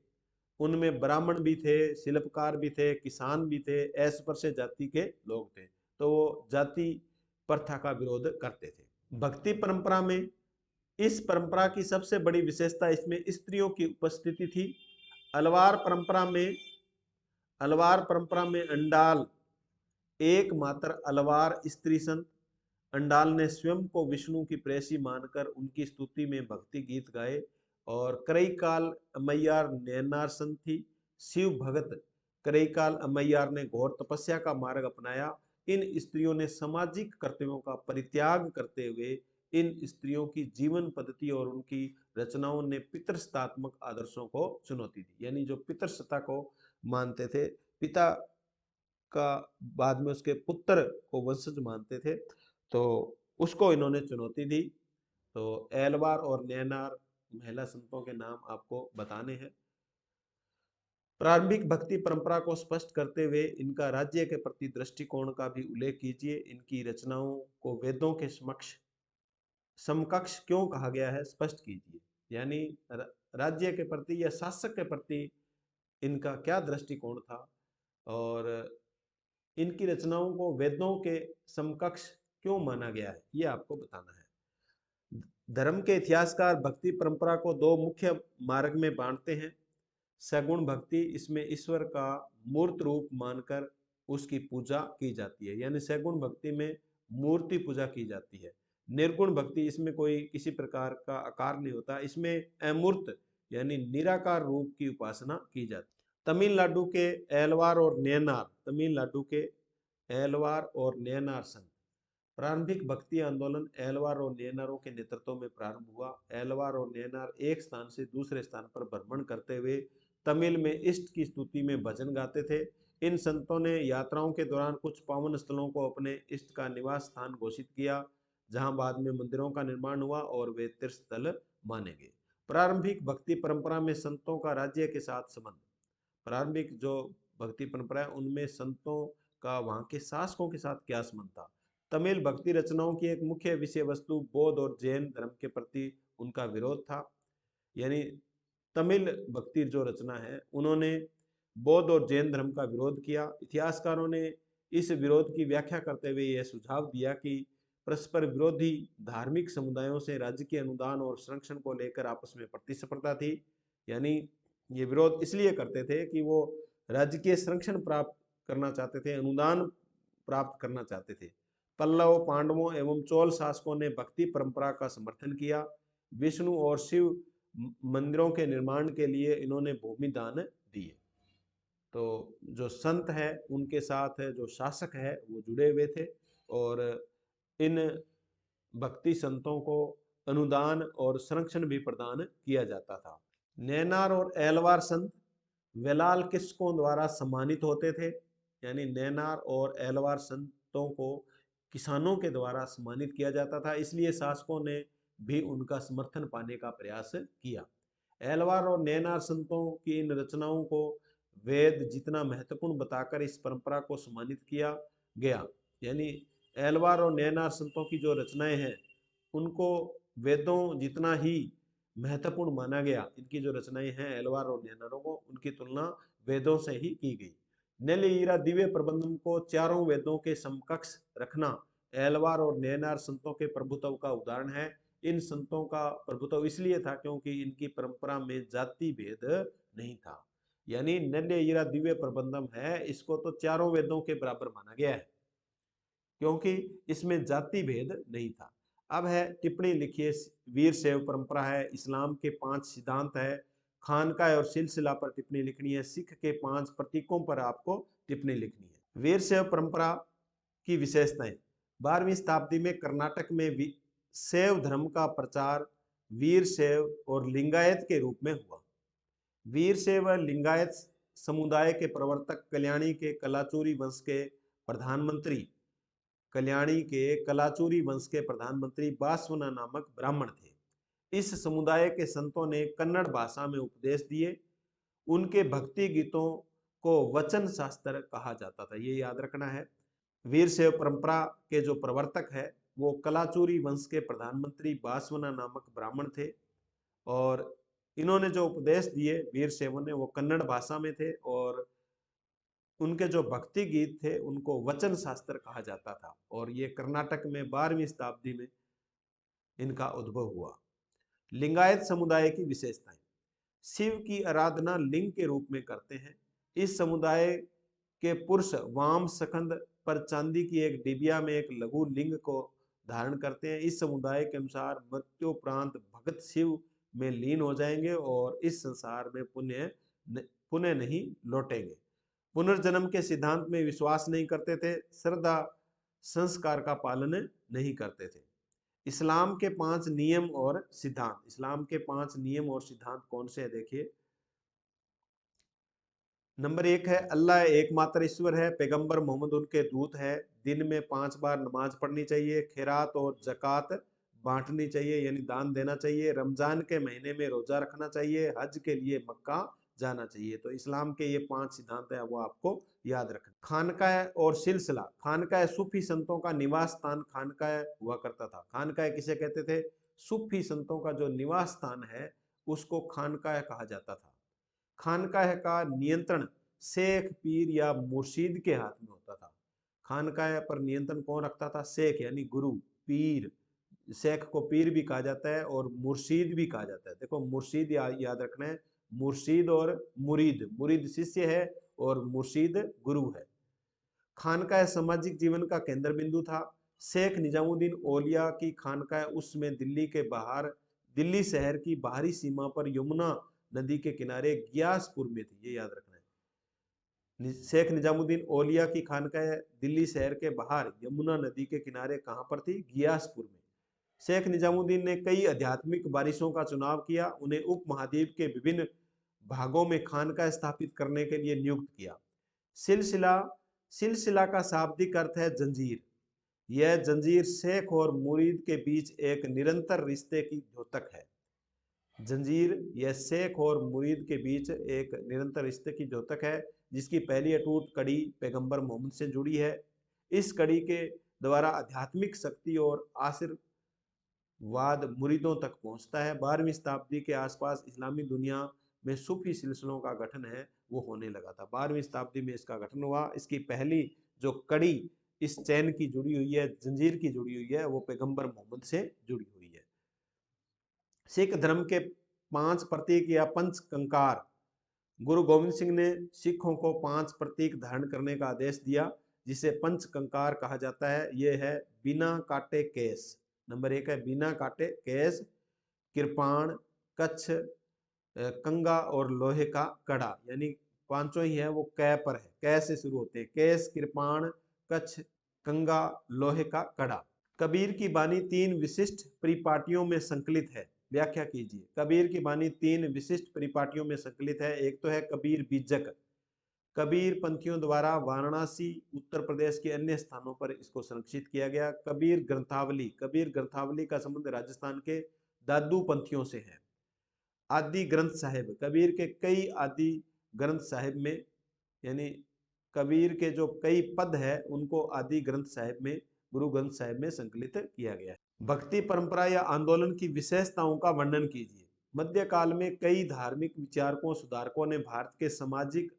उनमें ब्राह्मण भी थे, शिल्पकार भी थे, किसान भी थे, अस्पृश्य जाति के लोग थे, तो वो जाति प्रथा का विरोध करते थे। भक्ति परंपरा में इस परंपरा की सबसे बड़ी विशेषता इसमें स्त्रियों की उपस्थिति थी। अलवार परंपरा में अंडाल एकमात्र अलवार स्त्री संत, अंडाल ने स्वयं को विष्णु की प्रेसी मानकर उनकी स्तुति में भक्ति गीत गाए। और करईकाल अम्मैयार नैनार संत थी। शिव भगत करईकाल अम्मैयार ने घोर तपस्या का मार्ग अपनाया। इन स्त्रियों ने सामाजिक कर्तव्यों का परित्याग करते हुए इन स्त्रियों की जीवन पद्धति और उनकी रचनाओं ने पितृसत्तात्मक आदर्शों को चुनौती दी। यानी जो पितृसत्ता को मानते थे, पिता का बाद में उसके पुत्र को वंशज मानते थे, तो उसको इन्होंने चुनौती दी। तो एलवार और नैनार महिला संतों के नाम आपको बताने हैं। प्रारंभिक भक्ति परंपरा को स्पष्ट करते हुए इनका राज्य के प्रति दृष्टिकोण का भी उल्लेख कीजिए। इनकी रचनाओं को वेदों के समकक्ष क्यों कहा गया है, स्पष्ट कीजिए। यानी राज्य के प्रति या शासक के प्रति इनका क्या दृष्टिकोण था और इनकी रचनाओं को वेदों के समकक्ष क्यों माना गया है, ये आपको बताना है। धर्म के इतिहासकार भक्ति परंपरा को दो मुख्य मार्ग में बांटते हैं। सगुण भक्ति, इसमें ईश्वर का मूर्त रूप मानकर उसकी पूजा की जाती है, यानी सगुण भक्ति में मूर्ति पूजा की जाती है। निर्गुण भक्ति, इसमें कोई किसी प्रकार का आकार नहीं होता, इसमें अमूर्त यानी निराकार रूप की उपासना की जाती है। तमिलनाडु के एलवार और नैनार संत। प्रारंभिक भक्ति आंदोलन एलवार और नैनारों के नेतृत्व में प्रारंभ हुआ। एलवार और नैनार एक स्थान से दूसरे स्थान पर भ्रमण करते हुए तमिल में इष्ट की स्तुति में भजन गाते थे। इन संतों ने यात्राओं के दौरान कुछ पावन स्थलों को अपने इष्ट का निवास स्थान घोषित किया। जहां बाद में मंदिरों का निर्माण हुआ और वे तीर्थ स्थल माने गए। प्रारंभिक भक्ति परंपरा में संतों का राज्य के साथ संबंध। प्रारंभिक जो भक्ति परंपरा है उनमें संतों का वहां के शासकों के साथ क्या संबंध था। तमिल भक्ति रचनाओं की एक मुख्य विषय वस्तु बौद्ध और जैन धर्म के प्रति उनका विरोध था। यानी तमिल भक्ति जो रचना है उन्होंने बौद्ध और जैन धर्म का विरोध किया। इतिहासकारों ने इस विरोध की व्याख्या करते हुए यह सुझाव दिया कि परस्पर विरोधी धार्मिक समुदायों से राज्य के अनुदान और संरक्षण को लेकर आपस में प्रतिस्पर्धा थी। यानी ये विरोध इसलिए करते थे कि वो राज्य के संरक्षण प्राप्त करना चाहते थे, अनुदान प्राप्त करना चाहते थे। पल्लव, पांडवों एवं चोल शासकों ने भक्ति परंपरा का समर्थन किया। विष्णु और शिव मंदिरों के निर्माण के लिए इन्होंने भूमि दान दिए। तो जो संत है उनके साथ जो शासक है वो जुड़े हुए थे और इन भक्ति संतों को अनुदान और संरक्षण भी प्रदान किया जाता था। नैनार और एलवार संत वेलाल किसकों द्वारा सम्मानित होते थे। यानी नैनार और एलवार संतों को किसानों के द्वारा सम्मानित किया जाता था, इसलिए शासकों ने भी उनका समर्थन पाने का प्रयास किया। एलवार और नैनार संतों की इन रचनाओं को वेद जितना महत्वपूर्ण बताकर इस परंपरा को सम्मानित किया गया। यानी एलवार और नैनार संतों की जो रचनाएं हैं उनको वेदों जितना ही महत्वपूर्ण माना गया। इनकी जो रचनाएं हैं एलवार और नैनारों को, उनकी तुलना वेदों से ही की गई। नेलेईरा दिव्य प्रबंधन को चारों वेदों के समकक्ष रखना एलवार और नैनार संतों के प्रभुत्व का उदाहरण है। इन संतों का प्रभुत्व इसलिए था क्योंकि इनकी परंपरा में जाति भेद नहीं था। यानी नेलेईरा दिव्य प्रबंधम है, इसको तो चारों वेदों के बराबर माना गया है क्योंकि इसमें जाति भेद नहीं था। अब है टिप्पणी लिखिए। वीर शैव परंपरा है, इस्लाम के 5 सिद्धांत है, खानका और सिलसिला पर टिप्पणी लिखनी है, सिख के 5 प्रतीकों पर आपको टिप्पणी लिखनी है। वीर शैव परंपरा की विशेषताएं। 12वीं शताब्दी में कर्नाटक में शैव धर्म का प्रचार वीर शैव और लिंगायत के रूप में हुआ। वीर शैव व लिंगायत समुदाय के प्रवर्तक कल्याणी के कलाचूरी वंश के प्रधानमंत्री बासवना नामक ब्राह्मण थे। इस समुदाय के संतों ने कन्नड़ भाषा में उपदेश दिए। उनके भक्ति गीतों को वचन शास्त्र कहा जाता था, ये याद रखना है। वीर शैव परंपरा के जो प्रवर्तक है वो कलाचूरी वंश के प्रधानमंत्री बासवना नामक ब्राह्मण थे और इन्होंने जो उपदेश दिए वीर शैवों ने वो कन्नड़ भाषा में थे और उनके जो भक्ति गीत थे उनको वचन शास्त्र कहा जाता था और ये कर्नाटक में 12वीं शताब्दी में इनका उद्भव हुआ। लिंगायत समुदाय की विशेषताएं। शिव की आराधना लिंग के रूप में करते हैं। इस समुदाय के पुरुष वाम सखंड पर चांदी की एक डिबिया में एक लघु लिंग को धारण करते हैं। इस समुदाय के अनुसार मृत्युपरांत भगत शिव में लीन हो जाएंगे और इस संसार में पुण्य नहीं लौटेंगे। पुनर्जन्म के सिद्धांत में विश्वास नहीं करते थे। श्रद्धा संस्कार का पालन नहीं करते थे। इस्लाम के 5 नियम और सिद्धांत। इस्लाम के 5 नियम और सिद्धांत कौन से हैं देखिए। नंबर 1 है अल्लाह एकमात्र ईश्वर है, पैगंबर मोहम्मद उनके दूत है, दिन में 5 बार नमाज पढ़नी चाहिए, खैरात और ज़कात बांटनी चाहिए यानी दान देना चाहिए, रमजान के महीने में रोजा रखना चाहिए, हज के लिए मक्का जाना चाहिए। तो इस्लाम के ये 5 सिद्धांत है वो आपको याद रखना। खानकाह और सिलसिला। खानकाह सूफी संतों का निवास स्थान खानकाह हुआ करता था। खानकाह किसे कहते थे? सूफी संतों का जो निवास स्थान है उसको खानकाह कहा जाता था। खानकाह का नियंत्रण शेख, पीर या मुर्शीद के हाथ में होता था। खानकाह पर नियंत्रण कौन रखता था? शेख यानी गुरु, पीर। शेख को पीर भी कहा जाता है और मुर्शीद भी कहा जाता है। देखो मुर्शीद याद रखना है, मुर्शीद और मुरीद। मुरीद शिष्य है और मुर्शीद गुरु है। खानकाह सामाजिक जीवन का केंद्र बिंदु था। शेख निजामुद्दीन औलिया की खानकाह उसमें दिल्ली शहर की बाहरी सीमा पर यमुना नदी के किनारे गियासपुर में थी, ये याद रखना है। शेख निजामुद्दीन औलिया की खानकाह दिल्ली शहर के बाहर यमुना नदी के किनारे कहां पर थी? गियासपुर में। शेख निजामुद्दीन ने कई आध्यात्मिक बारिशों का चुनाव किया। उन्हें उप महाद्वीप के विभिन्न भागों में खानकाह स्थापित करने के लिए नियुक्त किया। सिलसिला का शाब्दिक अर्थ है जंजीर। यह जंजीर शेख और मुरीद के बीच एक निरंतर रिश्ते की द्योतक है। जंजीर यह शेख और मुरीद के बीच एक निरंतर रिश्ते की द्योतक है, जिसकी पहली अटूट कड़ी पैगंबर मोहम्मद से जुड़ी है। इस कड़ी के द्वारा आध्यात्मिक शक्ति और आशीर्वाद मुरीदों तक पहुंचता है। 12वीं शताब्दी के आसपास इस्लामी दुनिया में सूफी सिलसिलों का गठन है वो होने लगा था। 12वीं शताब्दी में इसका गठन हुआ। इसकी पहली जो कड़ी इस चैन की जुड़ी हुई है, जंजीर की जुड़ी हुई है, वो पैगंबर मोहम्मद से जुड़ी हुई है। सिख धर्म के 5 प्रतीक या पंच कंकार, गुरु गोविंद सिंह ने सिखों को 5 प्रतीक धारण करने का आदेश दिया, जिसे पंच कंकार कहा जाता है। ये है बिना काटे केस, नंबर 1 है बिना काटे केस, कृपाण, कच्छ, कंगा और लोहे का कड़ा, यानी पांचों ही है वो कै पर है, कै से शुरू होते हैं। केस, कृपाण, कच्छ, कंगा, लोहे का कड़ा। कबीर की बानी 3 विशिष्ट परिपाटियों में संकलित है। व्याख्या कीजिए। कबीर की बानी 3 विशिष्ट परिपाटियों में संकलित है। एक तो है कबीर बीजक, कबीर पंथियों द्वारा वाराणसी उत्तर प्रदेश के अन्य स्थानों पर इसको संरक्षित किया गया। कबीर ग्रंथावली, कबीर ग्रंथावली का संबंध राजस्थान के दादू पंथियों से है। आदि ग्रंथ साहिब, कबीर के कई आदि ग्रंथ साहिब में, यानी कबीर के जो कई पद है उनको आदि ग्रंथ साहिब में, गुरु ग्रंथ साहिब में संकलित किया गया है। भक्ति परंपरा या आंदोलन की विशेषताओं का वर्णन कीजिए। मध्यकाल में कई धार्मिक विचारकों सुधारकों ने भारत के सामाजिक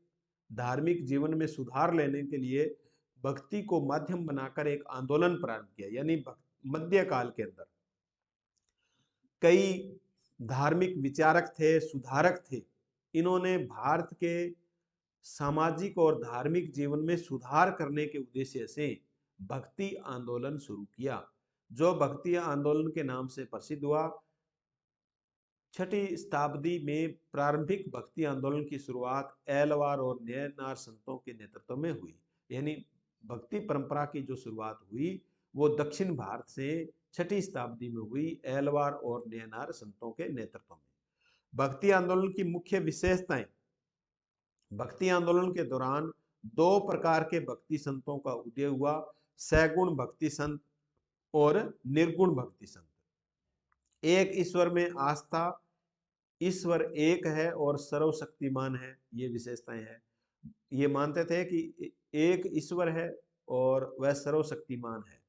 धार्मिक जीवन में सुधार लेने के लिए भक्ति को माध्यम बनाकर एक आंदोलन प्रारंभ किया। यानी मध्यकाल के अंदर कई धार्मिक विचारक थे, सुधारक थे, इन्होंने भारत के सामाजिक और धार्मिक जीवन में सुधार करने के उद्देश्य से भक्ति आंदोलन शुरू किया, जो भक्ति आंदोलन के नाम से प्रसिद्ध हुआ। 6वीं शताब्दी में प्रारंभिक भक्ति आंदोलन की शुरुआत एलवार और नयनार संतों के नेतृत्व में हुई। यानी भक्ति परंपरा की जो शुरुआत हुई वो दक्षिण भारत से 6वीं शताब्दी में हुई, एलवार और नयनार संतों के नेतृत्व में। भक्ति आंदोलन की मुख्य विशेषताएं। भक्ति आंदोलन के दौरान 2 प्रकार के भक्ति संतों का उदय हुआ, सैगुण भक्ति संत और निर्गुण भक्ति संत। एक ईश्वर में आस्था, ईश्वर एक है और सर्वशक्तिमान है, ये विशेषताएं हैं। ये मानते थे कि एक ईश्वर है और वह सर्वशक्तिमान है।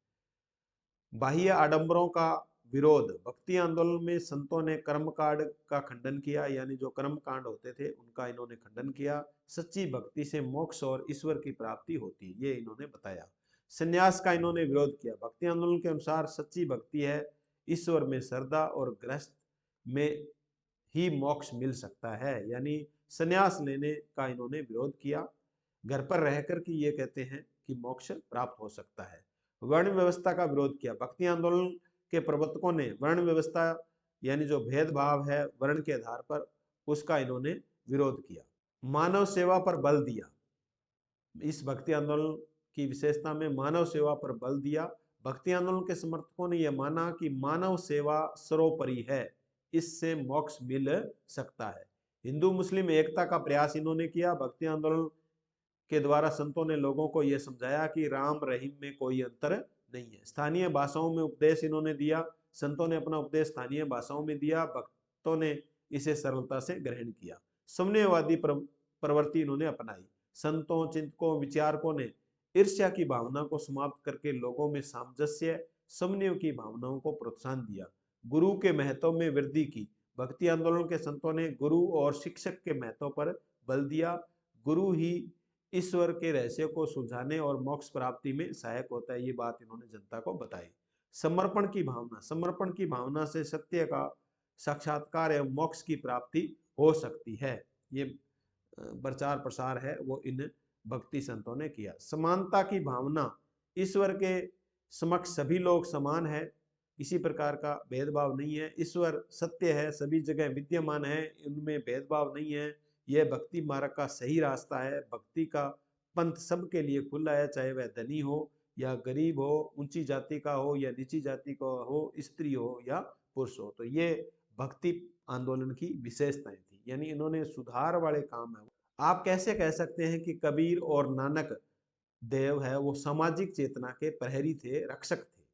बाह्य आडंबरों का विरोध। भक्ति आंदोलन में संतों ने कर्मकांड का खंडन किया, यानी जो कर्म कांड होते थे उनका इन्होंने खंडन किया। सच्ची भक्ति से मोक्ष और ईश्वर की प्राप्ति होती है, ये इन्होंने बताया। संन्यास का इन्होंने विरोध किया। भक्ति आंदोलन के अनुसार सच्ची भक्ति है ईश्वर में श्रद्धा और गृहस्थ में ही मोक्ष मिल सकता है, यानी संन्यास लेने का इन्होंने विरोध किया। घर पर रहकर के ये कहते हैं कि मोक्ष प्राप्त हो सकता है। वर्ण व्यवस्था का विरोध किया। भक्ति आंदोलन के प्रवर्तकों ने वर्ण व्यवस्था यानी जो भेदभाव है वर्ण के आधार पर, उसका इन्होंने विरोध किया। मानव सेवा पर बल दिया। इस भक्ति आंदोलन की विशेषता में मानव सेवा पर बल दिया। भक्ति आंदोलन के समर्थकों ने यह माना कि मानव सेवा सर्वोपरि है, इससे मोक्ष मिल सकता है। हिंदू मुस्लिम एकता का प्रयास इन्होंने किया। भक्ति आंदोलन के द्वारा संतों ने लोगों को यह समझाया कि राम रहीम में कोई अंतर नहीं है। स्थानीय भाषाओं में उपदेश इन्होंने दिया। संतों ने अपना उपदेश स्थानीय भाषाओं में दिया। भक्तों ने इसे सरलता से ग्रहण किया। समन्वयवादी प्रवृत्ति इन्होंने अपनाई। संतों, चिंतकों, विचारकों ने ईर्ष्या की भावना को समाप्त करके लोगों में सामंजस्य, समन्वय की भावनाओं को प्रोत्साहन दिया। गुरु के महत्व में वृद्धि की। भक्ति आंदोलन के संतों ने गुरु और शिक्षक के महत्व पर बल दिया। गुरु ही ईश्वर के रहस्य को सुलझाने और मोक्ष प्राप्ति में सहायक होता है, ये बात इन्होंने जनता को बताई। समर्पण की भावना। समर्पण की भावना से सत्य का साक्षात्कार एवं मोक्ष की प्राप्ति हो सकती है। ये प्रचार प्रसार है वो इन भक्ति संतों ने किया। समानता की भावना। ईश्वर के समक्ष सभी लोग समान है, किसी प्रकार का भेदभाव नहीं है। ईश्वर सत्य है, सभी जगह विद्यमान है, इनमें भेदभाव नहीं है। यह भक्ति मार्ग का सही रास्ता है। भक्ति का पंथ सबके लिए खुला है, चाहे वह धनी हो या गरीब हो, ऊंची जाति का हो या नीची जाति का हो, स्त्री हो या पुरुष हो। तो ये भक्ति आंदोलन की विशेषताएं थी, यानी इन्होंने सुधार वाले काम है। आप कैसे कह सकते हैं कि कबीर और नानक देव है वो सामाजिक चेतना के प्रहरी थे, रक्षक थे।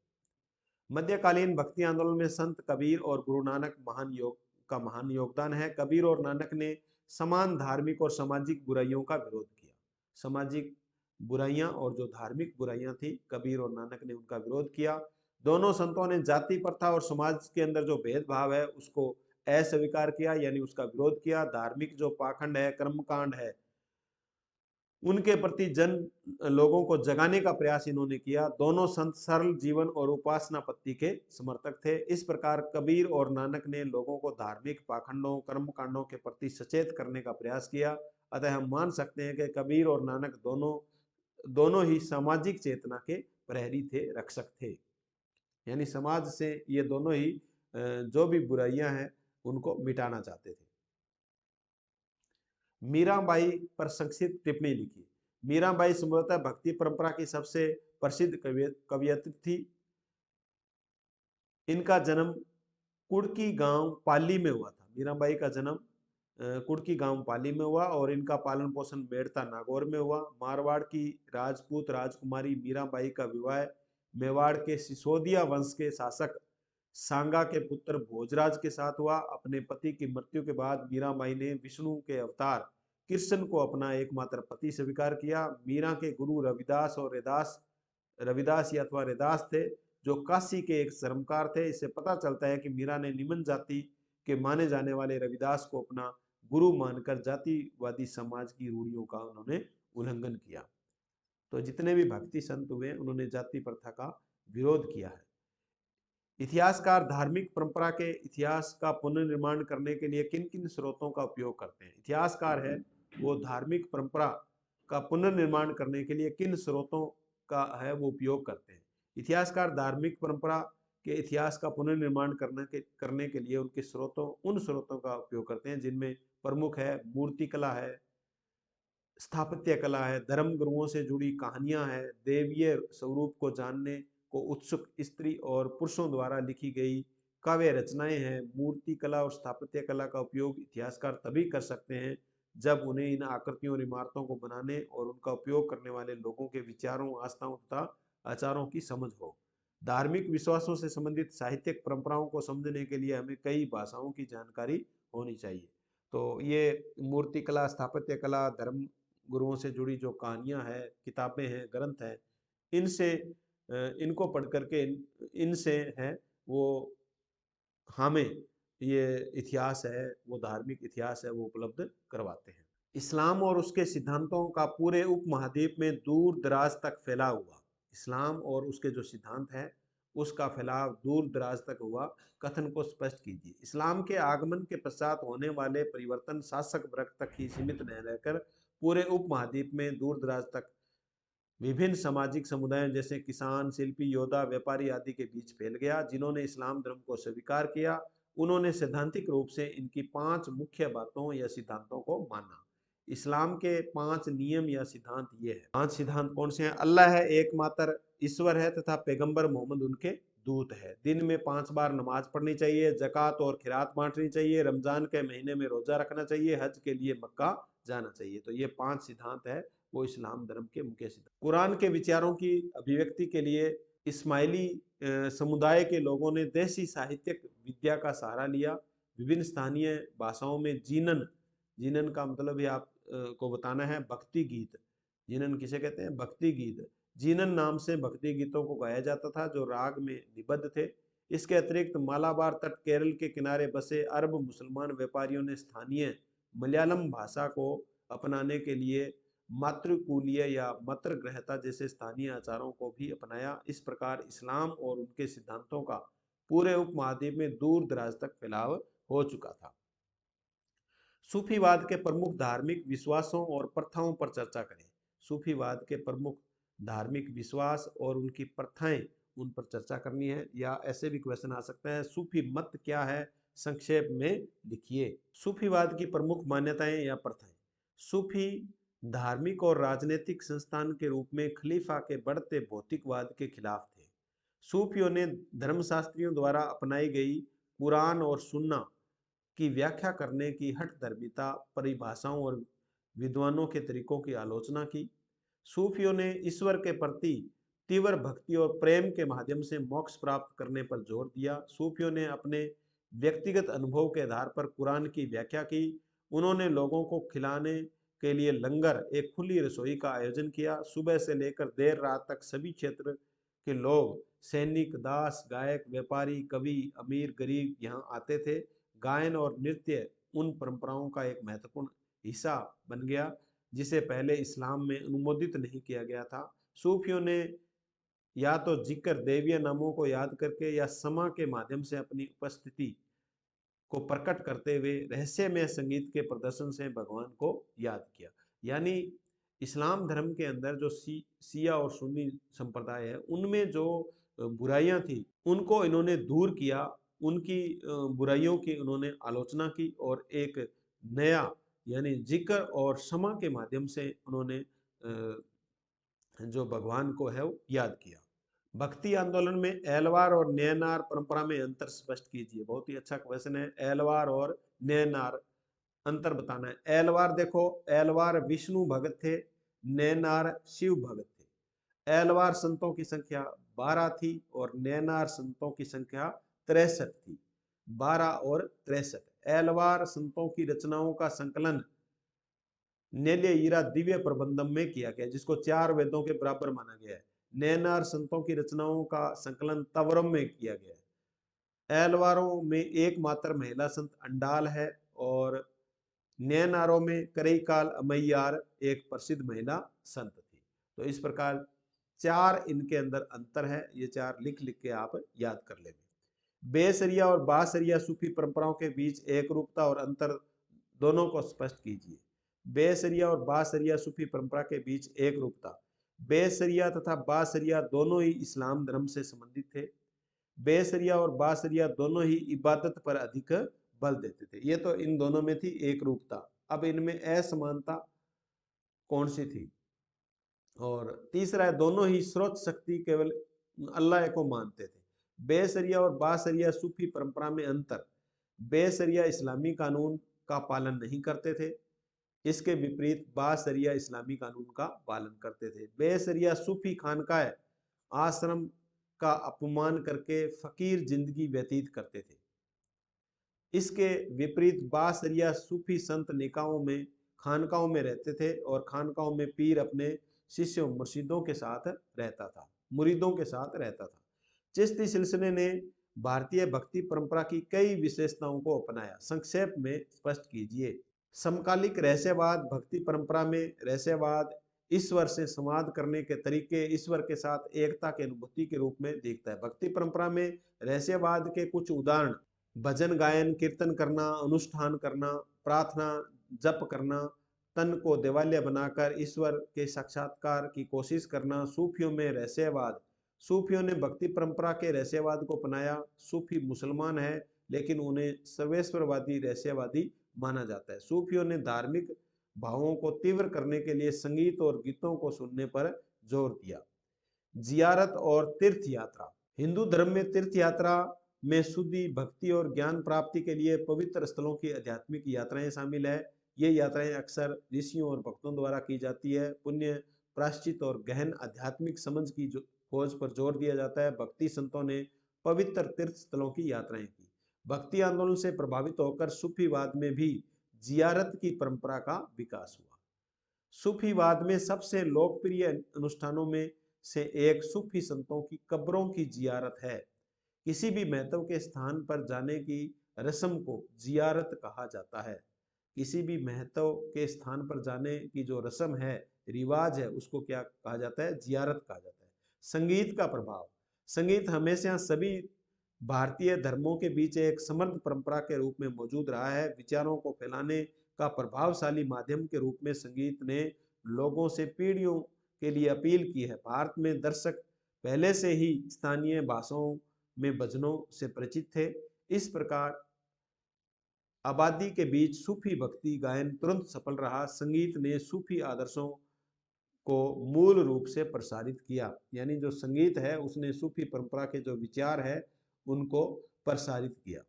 मध्यकालीन भक्ति आंदोलन में संत कबीर और गुरु नानक महान योगदान है। कबीर और नानक ने समान धार्मिक और सामाजिक बुराइयों का विरोध किया। सामाजिक बुराइयां और जो धार्मिक बुराइयां थी, कबीर और नानक ने उनका विरोध किया। दोनों संतों ने जाति प्रथा और समाज के अंदर जो भेदभाव है उसको अस्वीकार किया, यानी उसका विरोध किया। धार्मिक जो पाखंड है, कर्मकांड है, उनके प्रति लोगों को जगाने का प्रयास इन्होंने किया। दोनों संत सरल जीवन और उपासना पद्धति के समर्थक थे। इस प्रकार कबीर और नानक ने लोगों को धार्मिक पाखंडों, कर्मकांडों के प्रति सचेत करने का प्रयास किया। अतः हम मान सकते हैं कि कबीर और नानक दोनों ही सामाजिक चेतना के प्रहरी थे, रक्षक थे। यानी समाज से ये दोनों ही जो भी बुराइयां हैं उनको मिटाना चाहते थे। मीराबाई पर संक्षिप्त टिप्पणी लिखी। मीराबाई संभवतः भक्ति परंपरा की सबसे प्रसिद्ध कवियत्री थी। इनका जन्म कुड़की गांव पाली में हुआ था। मीराबाई का जन्म कुड़की गांव पाली में हुआ और इनका पालन पोषण मेड़ता नागौर में हुआ। मारवाड़ की राजपूत राजकुमारी मीराबाई का विवाह मेवाड़ के सिसोदिया वंश के शासक सांगा के पुत्र भोजराज के साथ हुआ। अपने पति की मृत्यु के बाद मीराबाई ने विष्णु के अवतार कृष्ण को अपना एकमात्र पति स्वीकार किया। मीरा के गुरु रविदास और रविदास या अथवा रैदास थे, जो काशी के एक धर्मकार थे। इससे पता चलता है कि मीरा ने निम्न जाति के माने जाने वाले रविदास को अपना गुरु मानकर जातिवादी समाज की रूढ़ियों का उन्होंने उल्लंघन किया। तो जितने भी भक्ति संत हुए उन्होंने जाति प्रथा का विरोध किया है। इतिहासकार धार्मिक परंपरा के इतिहास का पुनर्निर्माण करने के लिए किन किन स्रोतों का उपयोग करते हैं? इतिहासकार है वो धार्मिक परंपरा का पुनर्निर्माण करने के लिए किन स्रोतों का है वो उपयोग करते हैं? इतिहासकार धार्मिक परंपरा के इतिहास का पुनर्निर्माण करने के लिए उन स्रोतों का उपयोग करते हैं जिनमें प्रमुख है मूर्ति कला है, स्थापत्य कला है, धर्म गुरुओं से जुड़ी कहानियां हैं, देवीय स्वरूप को जानने को उत्सुक स्त्री और पुरुषों द्वारा लिखी गई काव्य रचनाएं हैं। मूर्ति कला और स्थापत्य कला का उपयोग इतिहासकार तभी कर सकते हैं जब उन्हें इन आकृतियों और इमारतों को बनाने और उनका उपयोग करने वाले लोगों के विचारों, आस्थाओं तथा आचारों की समझ हो। धार्मिक विश्वासों से संबंधित साहित्यिक परंपराओं को समझने के लिए हमें कई भाषाओं की जानकारी होनी चाहिए। तो ये मूर्ति कला, स्थापत्य कला, धर्म गुरुओं से जुड़ी जो कहानियां हैं, किताबें हैं, ग्रंथ हैं, इनको पढ़ करके इनसे है वो हमें ये इतिहास है, वो धार्मिक इतिहास है, वो उपलब्ध करवाते हैं। इस्लाम और उसके सिद्धांतों का पूरे उपमहाद्वीप में दूर दराज तक फैलाव हुआ। इस्लाम और उसके जो सिद्धांत हैं उसका फैलाव दूर दराज तक हुआ। कथन को स्पष्ट कीजिए। इस्लाम के आगमन के पश्चात होने वाले परिवर्तन शासक वर्ग तक ही सीमित न रहकर पूरे उपमहाद्वीप में दूर दराज तक विभिन्न सामाजिक समुदायों जैसे किसान, शिल्पी, योद्धा, व्यापारी आदि के बीच फैल गया। जिन्होंने इस्लाम धर्म को स्वीकार किया उन्होंने सैद्धांतिक रूप से इनकी 5 मुख्य बातों या सिद्धांतों को माना। इस्लाम के 5 नियम या सिद्धांत ये है। 5 सिद्धांत कौन से हैं? अल्लाह है, एकमात्र ईश्वर है तथा पैगंबर मोहम्मद उनके दूत है। दिन में 5 बार नमाज पढ़नी चाहिए, ज़कात और खिरात बांटनी चाहिए, रमजान के महीने में रोजा रखना चाहिए, हज के लिए मक्का जाना चाहिए। तो ये 5 सिद्धांत है वो इस्लाम धर्म के मुख्य सिद्धांत। कुरान के विचारों की अभिव्यक्ति के लिए इस्माइली समुदाय के लोगों ने देसी साहित्यिक विद्या का सहारा लिया। विभिन्न स्थानीय भाषाओं में जीनन का मतलब ये आप को बताना है भक्ति गीत। जीनन किसे कहते हैं? भक्ति गीत। जीनन नाम से भक्ति गीतों को गाया जाता था जो राग में निबद्ध थे। इसके अतिरिक्त मालाबार तट केरल के किनारे बसे अरब मुसलमान व्यापारियों ने स्थानीय मलयालम भाषा को अपनाने के लिए मातृकुलीय या मातृग्रहता जैसे स्थानीय आचारों को भी अपनाया। इस प्रकार इस्लाम और उनके सिद्धांतों का पूरे उपमहाद्वीप में दूर दराज तक फैलाव हो चुका था। सूफीवाद के प्रमुख धार्मिक विश्वासों और प्रथाओं पर चर्चा करें। सूफीवाद के प्रमुख धार्मिक विश्वास और उनकी प्रथाएं, उन पर चर्चा करनी है। या ऐसे भी क्वेश्चन आ सकता है, सूफी मत क्या है, संक्षेप में लिखिए। सूफीवाद की प्रमुख मान्यताएं या प्रथाएं। सूफी धार्मिक और राजनीतिक संस्थान के रूप में खलीफा के बढ़ते भौतिकवाद के खिलाफ थे। सूफियों ने धर्मशास्त्रियों द्वारा अपनाई गई कुरान और सुन्ना की व्याख्या करने की हठधर्मिता, परिभाषाओं और विद्वानों के तरीकों की आलोचना की। सूफियों ने ईश्वर के प्रति तीव्र भक्ति और प्रेम के माध्यम से मोक्ष प्राप्त करने पर जोर दिया। सूफियों ने अपने व्यक्तिगत अनुभव के आधार पर कुरान की व्याख्या की। उन्होंने लोगों को खिलाने के लिए लंगर, एक खुली रसोई का आयोजन किया। सुबह से लेकर देर रात तक सभी क्षेत्र के लोग, सैनिक, दास, गायक, व्यापारी, कवि, अमीर, गरीब यहाँ आते थे। गायन और नृत्य उन परंपराओं का एक महत्वपूर्ण हिस्सा बन गया जिसे पहले इस्लाम में अनुमोदित नहीं किया गया था। सूफियों ने या तो जिक्र, देवीय नामों को याद करके या समा के माध्यम से अपनी उपस्थिति को प्रकट करते हुए रहस्यमय संगीत के प्रदर्शन से भगवान को याद किया। यानी इस्लाम धर्म के अंदर जो शिया और सुन्नी संप्रदाय है, उनमें जो बुराइयां थी उनको इन्होंने दूर किया। उनकी बुराइयों की उन्होंने आलोचना की और एक नया यानी जिक्र और क्षमा के माध्यम से उन्होंने जो भगवान को है वो याद किया। भक्ति आंदोलन में एलवार और नैनार परंपरा में अंतर स्पष्ट कीजिए। बहुत ही अच्छा क्वेश्चन है। एलवार और नैनार अंतर बताना है। एलवार देखो, एलवार विष्णु भगत थे, नैनार शिव भगत थे। एलवार संतों की संख्या 12 थी और नैनार संतों की संख्या 63 थी। 12 और 63। एलवार संतों की रचनाओं का संकलन नेल्ययिरा दिव्य प्रबंधम में किया गया, जिसको 4 वेदों के बराबर माना गया है। नैनार संतों की रचनाओं का संकलन तवरम में किया गया है। एलवारों में एकमात्र महिला संत अंडाल है और नैनारों में करईकाल अमैयार एक प्रसिद्ध महिला संत थी। तो इस प्रकार 4 इनके अंदर अंतर है। ये 4 लिख लिख के आप याद कर लेंगे। बेसरिया और बासरिया सूफी परंपराओं के बीच एक रूपता और अंतर दोनों को स्पष्ट कीजिए। बेसरिया और बासरिया सूफी परंपरा के बीच एक रूपता। बेसरिया तथा बासरिया दोनों ही इस्लाम धर्म से संबंधित थे। बेसरिया और बासरिया दोनों ही इबादत पर अधिक बल देते थे। ये तो इन दोनों में थी एक रूपता। अब इनमें असमानता कौन सी थी? और तीसरा है, दोनों ही स्रोत शक्ति केवल अल्लाह को मानते थे। बेसरिया और बासरिया सूफी परंपरा में अंतर। बेसरिया इस्लामी कानून का पालन नहीं करते थे। इसके विपरीत बासरिया इस्लामी कानून का पालन करते थे। बेसरिया सूफी खानकाह आश्रम का अपमान करके फकीर जिंदगी व्यतीत करते थे। इसके विपरीत बासरिया सूफी संत निकायों में खानकाहों में रहते थे और खानकाहों में पीर अपने शिष्यों मुर्शिदों के साथ रहता था, मुरीदों के साथ रहता था। चिश्ती सिलसिले ने भारतीय भक्ति परंपरा की कई विशेषताओं को अपनाया। संक्षेप में स्पष्ट कीजिए। समकालिक रहस्यवाद भक्ति परंपरा में रहस्यवाद ईश्वर से संवाद करने के तरीके, ईश्वर के साथ एकता की अनुभूति के रूप में देखता है। भक्ति परंपरा में रहस्यवाद के कुछ उदाहरण: भजन गायन, कीर्तन करना, अनुष्ठान करना, प्रार्थना, जप करना, तन को देवालय बनाकर ईश्वर के साक्षात्कार की कोशिश करना। सूफियों में रहस्यवाद। सूफियों ने भक्ति परंपरा के रहस्यवाद को अपनाया। सूफी मुसलमान है लेकिन उन्हें सर्वेश्वरवादी रहस्यवादी माना जाता है। सूफियों ने धार्मिक भावों को तीव्र करने के लिए संगीत और गीतों को सुनने पर जोर दिया। जियारत और तीर्थ यात्रा। हिंदू धर्म में तीर्थ यात्रा में शुद्धि, भक्ति और ज्ञान प्राप्ति के लिए पवित्र स्थलों की आध्यात्मिक यात्राएं शामिल है। ये यात्राएं अक्सर ऋषियों और भक्तों द्वारा की जाती है। पुण्य, प्रायश्चित और गहन आध्यात्मिक समझ की खोज पर जोर दिया जाता है। भक्ति संतों ने पवित्र तीर्थ स्थलों की यात्राएं की। भक्ति आंदोलन से प्रभावित होकर सूफीवाद में भी जियारत की परंपरा का विकास हुआ। सूफीवाद में सबसे लोकप्रिय अनुष्ठानों में से एक सूफी संतों की कब्रों की जियारत है। किसी भी महत्व के स्थान पर जाने की रस्म को जियारत कहा जाता है। किसी भी महत्व के स्थान पर जाने की जो रस्म है, रिवाज है, उसको क्या कहा जाता है? जियारत कहा जाता है। संगीत का प्रभाव। संगीत हमेशा सभी भारतीय धर्मों के बीच एक समृद्ध परंपरा के रूप में मौजूद रहा है। विचारों को फैलाने का प्रभावशाली माध्यम के रूप में संगीत ने लोगों से पीढ़ियों के लिए अपील की है। भारत में दर्शक पहले से ही स्थानीय भाषाओं में भजनों से परिचित थे। इस प्रकार आबादी के बीच सूफी भक्ति गायन तुरंत सफल रहा। संगीत ने सूफी आदर्शों को मूल रूप से प्रसारित किया। यानी जो संगीत है उसने सूफी परंपरा के जो विचार है उनको प्रसारित किया।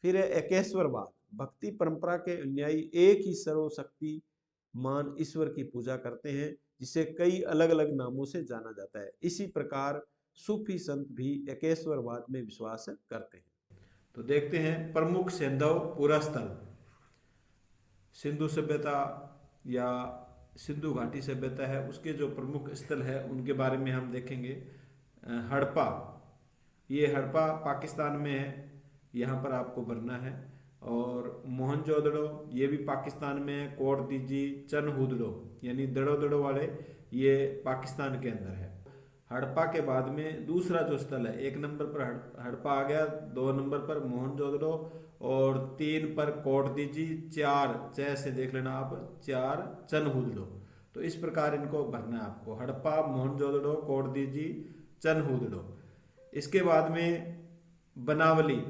फिर है एकेश्वरवाद। भक्ति परंपरा के अनुयायी एक ही सर्वशक्तिमान ईश्वर की पूजा करते हैं। जिसे कई अलग अलग नामों से जाना जाता है। इसी प्रकार सूफी संत भी एकेश्वरवाद में विश्वास करते हैं। तो देखते हैं प्रमुख सैंधव पुरा स्थल। सिंधु सभ्यता या सिंधु घाटी सभ्यता है, उसके जो प्रमुख स्थल है उनके बारे में हम देखेंगे। हड़प्पा, ये हड़प्पा पाकिस्तान में है, यहाँ पर आपको भरना है। और मोहनजोदड़ो, ये भी पाकिस्तान में है। कोट दीजी, चनहुदड़ो यानी दड़ो दड़ो वाले, ये पाकिस्तान के अंदर है। हड़प्पा के बाद में दूसरा जो स्थल है, 1 नंबर पर हड़प्पा आ गया, 2 नंबर पर मोहनजोदड़ो और 3 पर कोट दीजी, 4 6 से देख लेना आप, 4 चनहुदड़ो। तो इस प्रकार इनको भरना है आपको, हड़प्पा, मोहनजोदड़ो, कोट दीजी, चनहुदड़ो। इसके बाद में बनावली,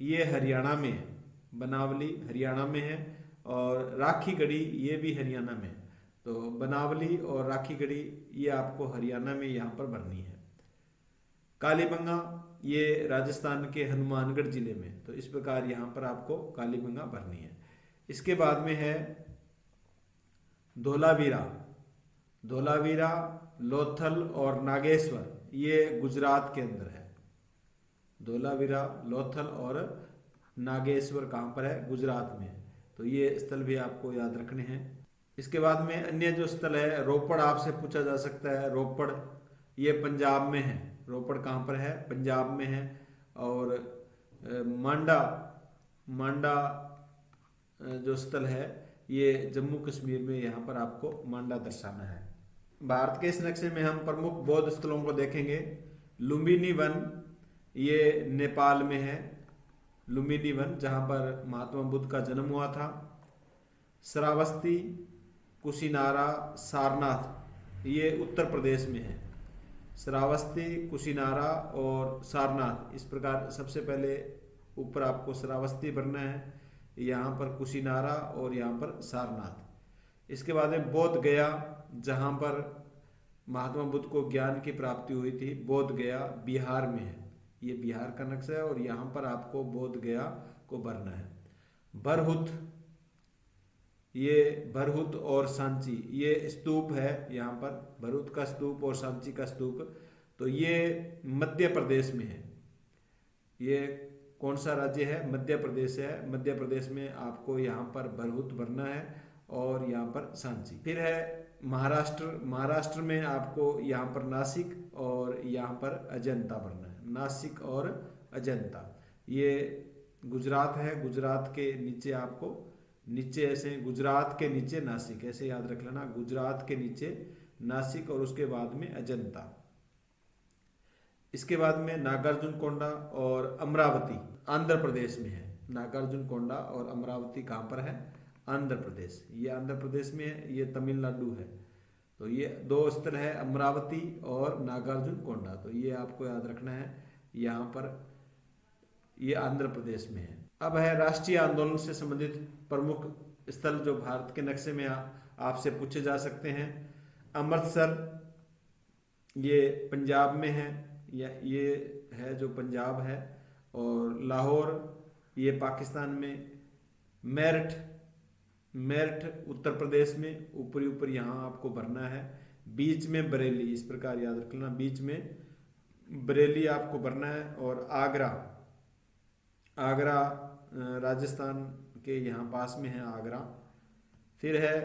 ये हरियाणा में है, बनावली हरियाणा में है। और राखी गढ़ी, ये भी हरियाणा में है। तो बनावली और राखी गढ़ी ये आपको हरियाणा में यहाँ पर भरनी है। कालीबंगा, ये राजस्थान के हनुमानगढ़ जिले में। तो इस प्रकार यहाँ पर आपको कालीबंगा भरनी है। इसके बाद में है धोलावीरा, धोलावीरा, लोथल और नागेश्वर, ये गुजरात के अंदर है। धोलावीरा, लोथल और नागेश्वर कहाँ पर है? गुजरात में। तो ये स्थल भी आपको याद रखने हैं। इसके बाद में अन्य जो स्थल है, रोपड़ आपसे पूछा जा सकता है। रोपड़ ये पंजाब में है। रोपड़ कहाँ पर है? पंजाब में है। और मांडा, मांडा जो स्थल है ये जम्मू कश्मीर में, यहाँ पर आपको मांडा दर्शाना है। भारत के इस नक्शे में हम प्रमुख बौद्ध स्थलों को देखेंगे। लुम्बिनी वन, ये नेपाल में है। लुम्बिनी वन, जहाँ पर महात्मा बुद्ध का जन्म हुआ था। श्रावस्ती, कुशीनारा, सारनाथ, ये उत्तर प्रदेश में है। श्रावस्ती, कुशीनारा और सारनाथ, इस प्रकार सबसे पहले ऊपर आपको श्रावस्ती भरना है, यहाँ पर कुशीनारा और यहाँ पर सारनाथ। इसके बाद में बोध गया, जहाँ पर महात्मा बुद्ध को ज्ञान की प्राप्ति हुई थी, बोध गया बिहार में है। ये बिहार का नक्शा है और यहाँ पर आपको बोध गया को भरना है। बरहुत, ये बरहुत और सांची, ये स्तूप है यहाँ पर, बरहुत का स्तूप और सांची का स्तूप। तो ये मध्य प्रदेश में है। ये कौन सा राज्य है? मध्य प्रदेश है। मध्य प्रदेश में आपको यहाँ पर बरहुत भरना है और यहाँ पर सांची। फिर है महाराष्ट्र, महाराष्ट्र में आपको यहाँ पर नासिक और यहाँ पर अजंता भरना है। नासिक और अजंता। ये गुजरात है। गुजरात के नीचे आपको, नीचे ऐसे गुजरात के नीचे नासिक, ऐसे याद रख लेना, गुजरात के नीचे नासिक और उसके बाद में अजंता। इसके बाद में नागार्जुन कोंडा और अमरावती, आंध्र प्रदेश में है। नागार्जुन कोंडा और अमरावती कहाँ पर है? आंध्र प्रदेश। ये आंध्र प्रदेश में है, ये तमिलनाडु है। तो ये 2 स्थल है, अमरावती और नागार्जुन कोंडा। तो ये आपको याद रखना है, यहाँ पर ये आंध्र प्रदेश में है। अब है राष्ट्रीय आंदोलन से संबंधित प्रमुख स्थल जो भारत के नक्शे में आपसे पूछे जा सकते हैं। अमृतसर, ये पंजाब में है, ये है जो पंजाब है। और लाहौर, ये पाकिस्तान में। मेरठ, मेरठ उत्तर प्रदेश में, ऊपरी ऊपर यहाँ आपको भरना है। बीच में बरेली, इस प्रकार याद रख लेना, बीच में बरेली आपको भरना है। और आगरा, आगरा राजस्थान के यहाँ पास में है आगरा। फिर है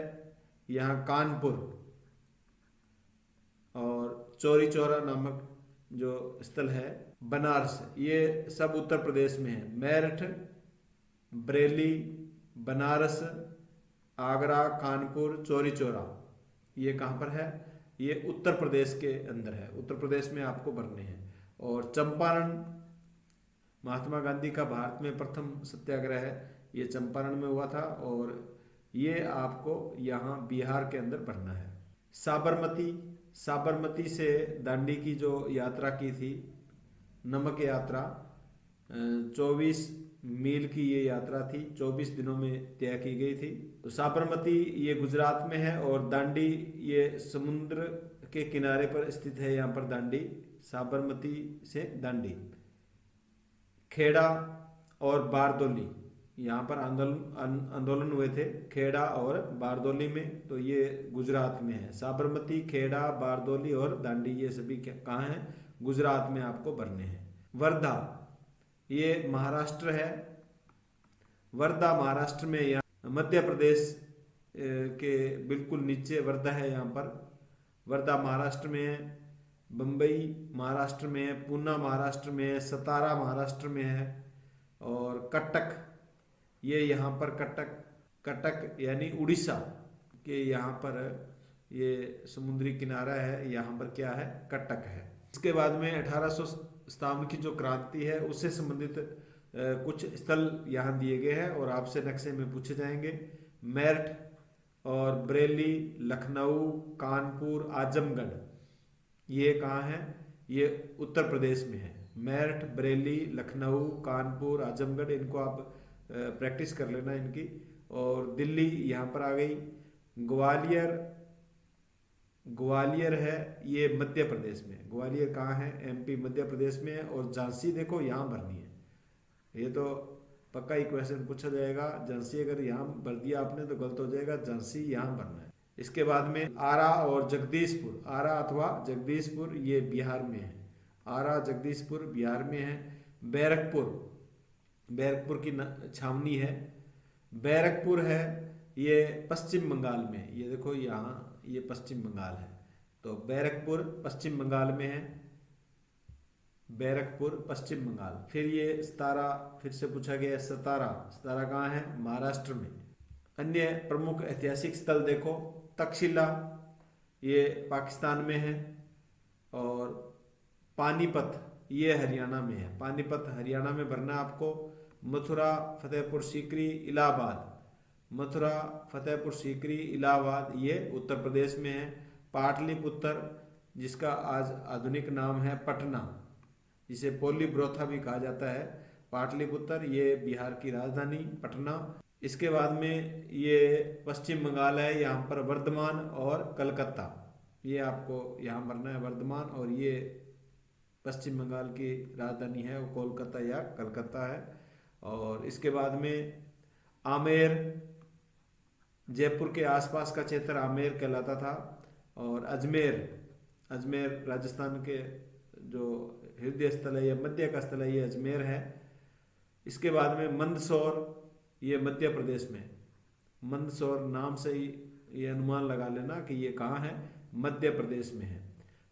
यहाँ कानपुर और चौरी चौरा नामक जो स्थल है। बनारस, ये सब उत्तर प्रदेश में है। मेरठ, बरेली, बनारस, आगरा, कानपुर, चौरी चौरा, ये कहाँ पर है? ये उत्तर प्रदेश के अंदर है। उत्तर प्रदेश में आपको भरने हैं। और चंपारण, महात्मा गांधी का भारत में प्रथम सत्याग्रह है, ये चंपारण में हुआ था और ये आपको यहाँ बिहार के अंदर भरना है। साबरमती, साबरमती से दांडी की जो यात्रा की थी, नमक यात्रा, 24 मील की ये यात्रा थी, 24 दिनों में तय की गई थी। तो साबरमती ये गुजरात में है और दांडी ये समुद्र के किनारे पर स्थित है, यहाँ पर दांडी, साबरमती से दांडी। खेड़ा और बारदोली, यहाँ पर आंदोलन हुए थे खेड़ा और बारदोली में, तो ये गुजरात में है। साबरमती, खेड़ा, बारदोली और दांडी ये सभी कहाँ हैं? गुजरात में आपको भरने हैं। वर्धा ये महाराष्ट्र है। वर्धा महाराष्ट्र में, यहाँ मध्य प्रदेश के बिल्कुल नीचे वर्धा है। यहाँ पर वर्धा महाराष्ट्र में है। बम्बई महाराष्ट्र में है। पूना महाराष्ट्र में है। सतारा महाराष्ट्र में है। और कटक ये यहाँ पर कटक यानी उड़ीसा के यहाँ पर ये समुद्री किनारा है, यहाँ पर क्या है? कटक है। इसके बाद में 1800 स्तंभ की जो क्रांति है उससे संबंधित कुछ स्थल यहाँ दिए गए हैं और आपसे नक्शे में पूछे जाएंगे। मेरठ और बरेली, लखनऊ, कानपुर, आजमगढ़ ये कहाँ है? ये उत्तर प्रदेश में है। मेरठ, बरेली, लखनऊ, कानपुर, आजमगढ़, इनको आप प्रैक्टिस कर लेना इनकी। और दिल्ली यहाँ पर आ गई। ग्वालियर है ये मध्य प्रदेश में। ग्वालियर कहाँ है? एमपी मध्य प्रदेश में है। और झांसी देखो यहाँ भरनी है, ये तो पक्का ही क्वेश्चन पूछा जाएगा। झांसी अगर यहाँ भर दिया आपने तो गलत हो जाएगा, झांसी यहाँ भरना है। इसके बाद में आरा और जगदीशपुर, आरा अथवा जगदीशपुर ये बिहार में है। आरा, जगदीशपुर बिहार में है। बैरकपुर की छावनी है। बैरकपुर है ये पश्चिम बंगाल में, ये देखो यहाँ ये पश्चिम बंगाल है, तो बैरकपुर पश्चिम बंगाल में है। बैरकपुर पश्चिम बंगाल। फिर ये सतारा, फिर से पूछा गया सतारा कहाँ है? महाराष्ट्र में। अन्य प्रमुख ऐतिहासिक स्थल देखो, तक्षशिला ये पाकिस्तान में है। और पानीपत ये हरियाणा में है। पानीपत हरियाणा में भरना आपको। मथुरा, फतेहपुर सीकरी, इलाहाबाद, मथुरा, फतेहपुर सीकरी, इलाहाबाद ये उत्तर प्रदेश में है। पाटलिपुत्र जिसका आज आधुनिक नाम है पटना, जिसे पोलीब्रोथा भी कहा जाता है, पाटलिपुत्र ये बिहार की राजधानी पटना। इसके बाद में ये पश्चिम बंगाल है, यहाँ पर वर्धमान और कलकत्ता ये आपको यहाँ भरना है। वर्धमान, और ये पश्चिम बंगाल की राजधानी है वो कोलकाता या कलकत्ता है। और इसके बाद में आमेर, जयपुर के आसपास का क्षेत्र आमेर कहलाता था। और अजमेर राजस्थान के जो हृदय स्थल है या मध्य का स्थल है ये अजमेर है। इसके बाद में मंदसौर ये मध्य प्रदेश में। मंदसौर नाम से ही ये अनुमान लगा लेना कि ये कहाँ है? मध्य प्रदेश में है।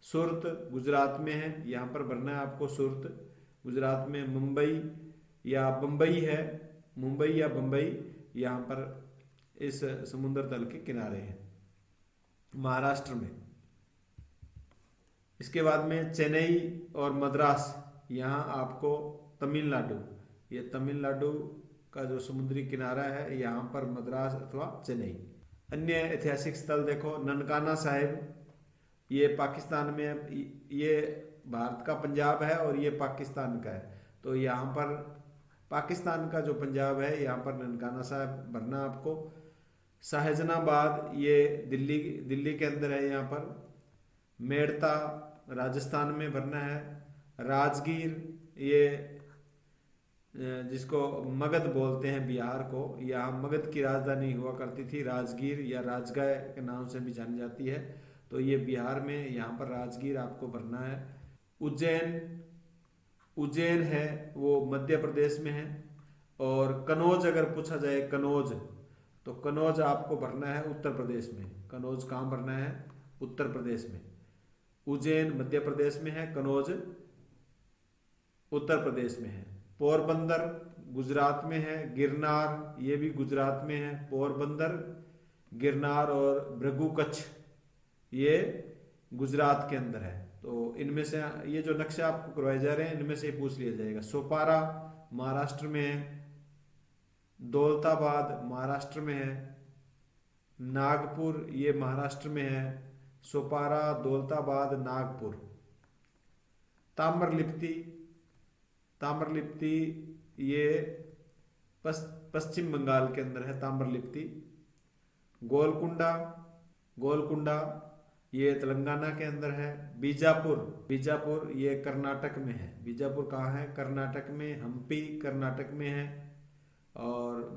सूरत गुजरात में है, यहाँ पर भरना है आपको। सूरत गुजरात में। मुंबई या बम्बई है, मुंबई या बम्बई यहाँ पर इस समुद्र तल के किनारे हैं महाराष्ट्र में। इसके बाद में चेन्नई और मद्रास यहाँ आपको तमिलनाडु, ये तमिलनाडु का जो समुद्री किनारा है यहाँ पर मद्रास अथवा चेन्नई। अन्य ऐतिहासिक स्थल देखो, ननकाना साहिब ये पाकिस्तान में है। ये भारत का पंजाब है और ये पाकिस्तान का है, तो यहाँ पर पाकिस्तान का जो पंजाब है यहाँ पर ननकाना साहिब भरना आपको। शाहजहानाबाद ये दिल्ली के अंदर है यहाँ पर। मेड़ता राजस्थान में भरना है। राजगीर ये जिसको मगध बोलते हैं बिहार को, यहाँ मगध की राजधानी हुआ करती थी राजगीर, या राजगढ़ के नाम से भी जानी जाती है, तो ये बिहार में, यहाँ पर राजगीर आपको भरना है। उज्जैन है वो मध्य प्रदेश में है। और कनौज अगर पूछा जाए, कनौज, तो कनौज आपको भरना है उत्तर प्रदेश में। कनौज कहाँ भरना है? उत्तर प्रदेश में। उज्जैन मध्य प्रदेश में है, कनौज उत्तर प्रदेश में है। पोरबंदर गुजरात में है। गिरनार ये भी गुजरात में है। पोरबंदर, गिरनार और भृगु कच्छ ये गुजरात के अंदर है। तो इनमें से ये जो नक्शा आपको करवाए जा रहे हैं इनमें से पूछ लिया जाएगा। सोपारा महाराष्ट्र में है। दौलताबाद महाराष्ट्र में है। नागपुर ये महाराष्ट्र में है। सोपारा, दौलताबाद, नागपुर। ताम्रलिप्ति ये पश्चिम बंगाल के अंदर है। ताम्रलिप्ति। गोलकुंडा ये तेलंगाना के अंदर है। बीजापुर ये कर्नाटक में है। बीजापुर कहाँ है? कर्नाटक में। हम्पी कर्नाटक में है। और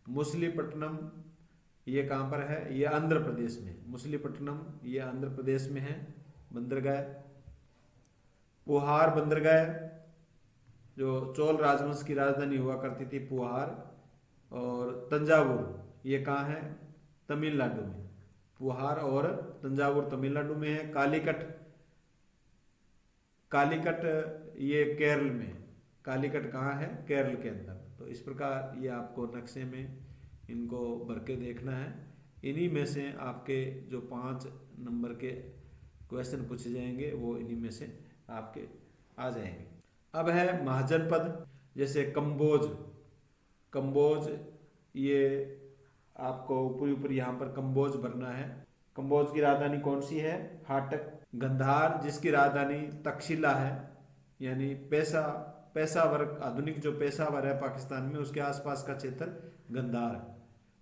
मुसलीपट्टनम ये कहाँ पर है? ये आंध्र प्रदेश में। मुसलीपट्टनम ये आंध्र प्रदेश में है बंदरगाह। पुहार बंदरगाह जो चोल राजवंश की राजधानी हुआ करती थी, पुहार। और तंजावुर ये कहाँ है? तमिलनाडु में। पुहार और तंजावुर तमिलनाडु में है। कालीकट ये केरल में। कालीकट कहाँ है? केरल के अंदर। तो इस प्रकार ये आपको नक्शे में इनको भर के देखना है। इन्हीं में से आपके जो 5 नंबर के क्वेश्चन पूछे जाएंगे वो इन्हीं में से आपके आ जाएंगे। अब है महाजनपद, जैसे कंबोज ये आपको ऊपर यहाँ पर कंबोज भरना है। कंबोज की राजधानी कौन सी है? हाटक। गंधार जिसकी राजधानी तक्षशिला है, यानी पेशावर, आधुनिक जो पेशावर है पाकिस्तान में, उसके आसपास का क्षेत्र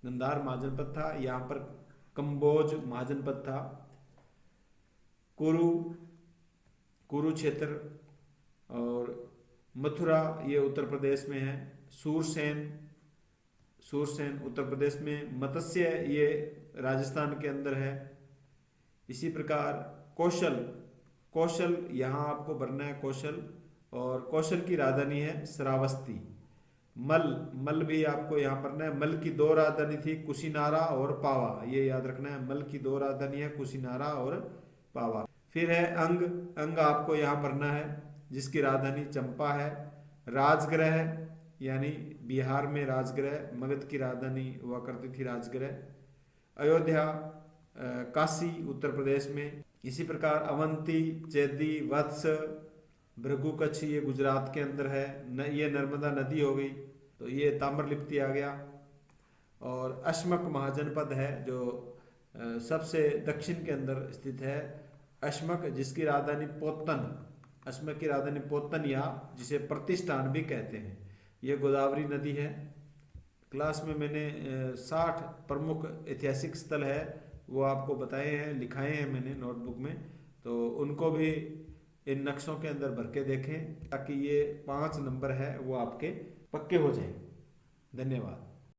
गंधार महाजनपद था। यहाँ पर कंबोज महाजनपद था। कुरुक्षेत्र और मथुरा ये उत्तर प्रदेश में है। सूरसेन उत्तर प्रदेश में। मत्स्य ये राजस्थान के अंदर है। इसी प्रकार कौशल यहाँ आपको भरना है कौशल, और कौशल की राजधानी है श्रावस्ती। मल भी आपको यहाँ भरना है। मल की 2 राजधानी थी, कुशीनारा और पावा, ये याद रखना है। मल की 2 राजधानी है, कुशीनारा और पावा। फिर है अंग आपको यहाँ भरना है, जिसकी राजधानी चंपा है। राजगृह यानी बिहार में राजगृह, मगध की राजधानी हुआ करती थी राजगृह। अयोध्या काशी उत्तर प्रदेश में। इसी प्रकार अवंती, चेदी, वत्स, भृगु कच्छ ये गुजरात के अंदर है। ये नर्मदा नदी हो गई, तो ये ताम्रलिप्ति आ गया। और अश्मक महाजनपद है जो सबसे दक्षिण के अंदर स्थित है। अश्मक जिसकी राजधानी अश्मक की राजधानी पोतन, या जिसे प्रतिष्ठान भी कहते हैं। ये गोदावरी नदी है। क्लास में मैंने 60 प्रमुख ऐतिहासिक स्थल है वो आपको बताए हैं, लिखाए हैं मैंने नोटबुक में, तो उनको भी इन नक्शों के अंदर भर के देखें ताकि ये 5 नंबर है वो आपके पक्के हो जाएं। धन्यवाद।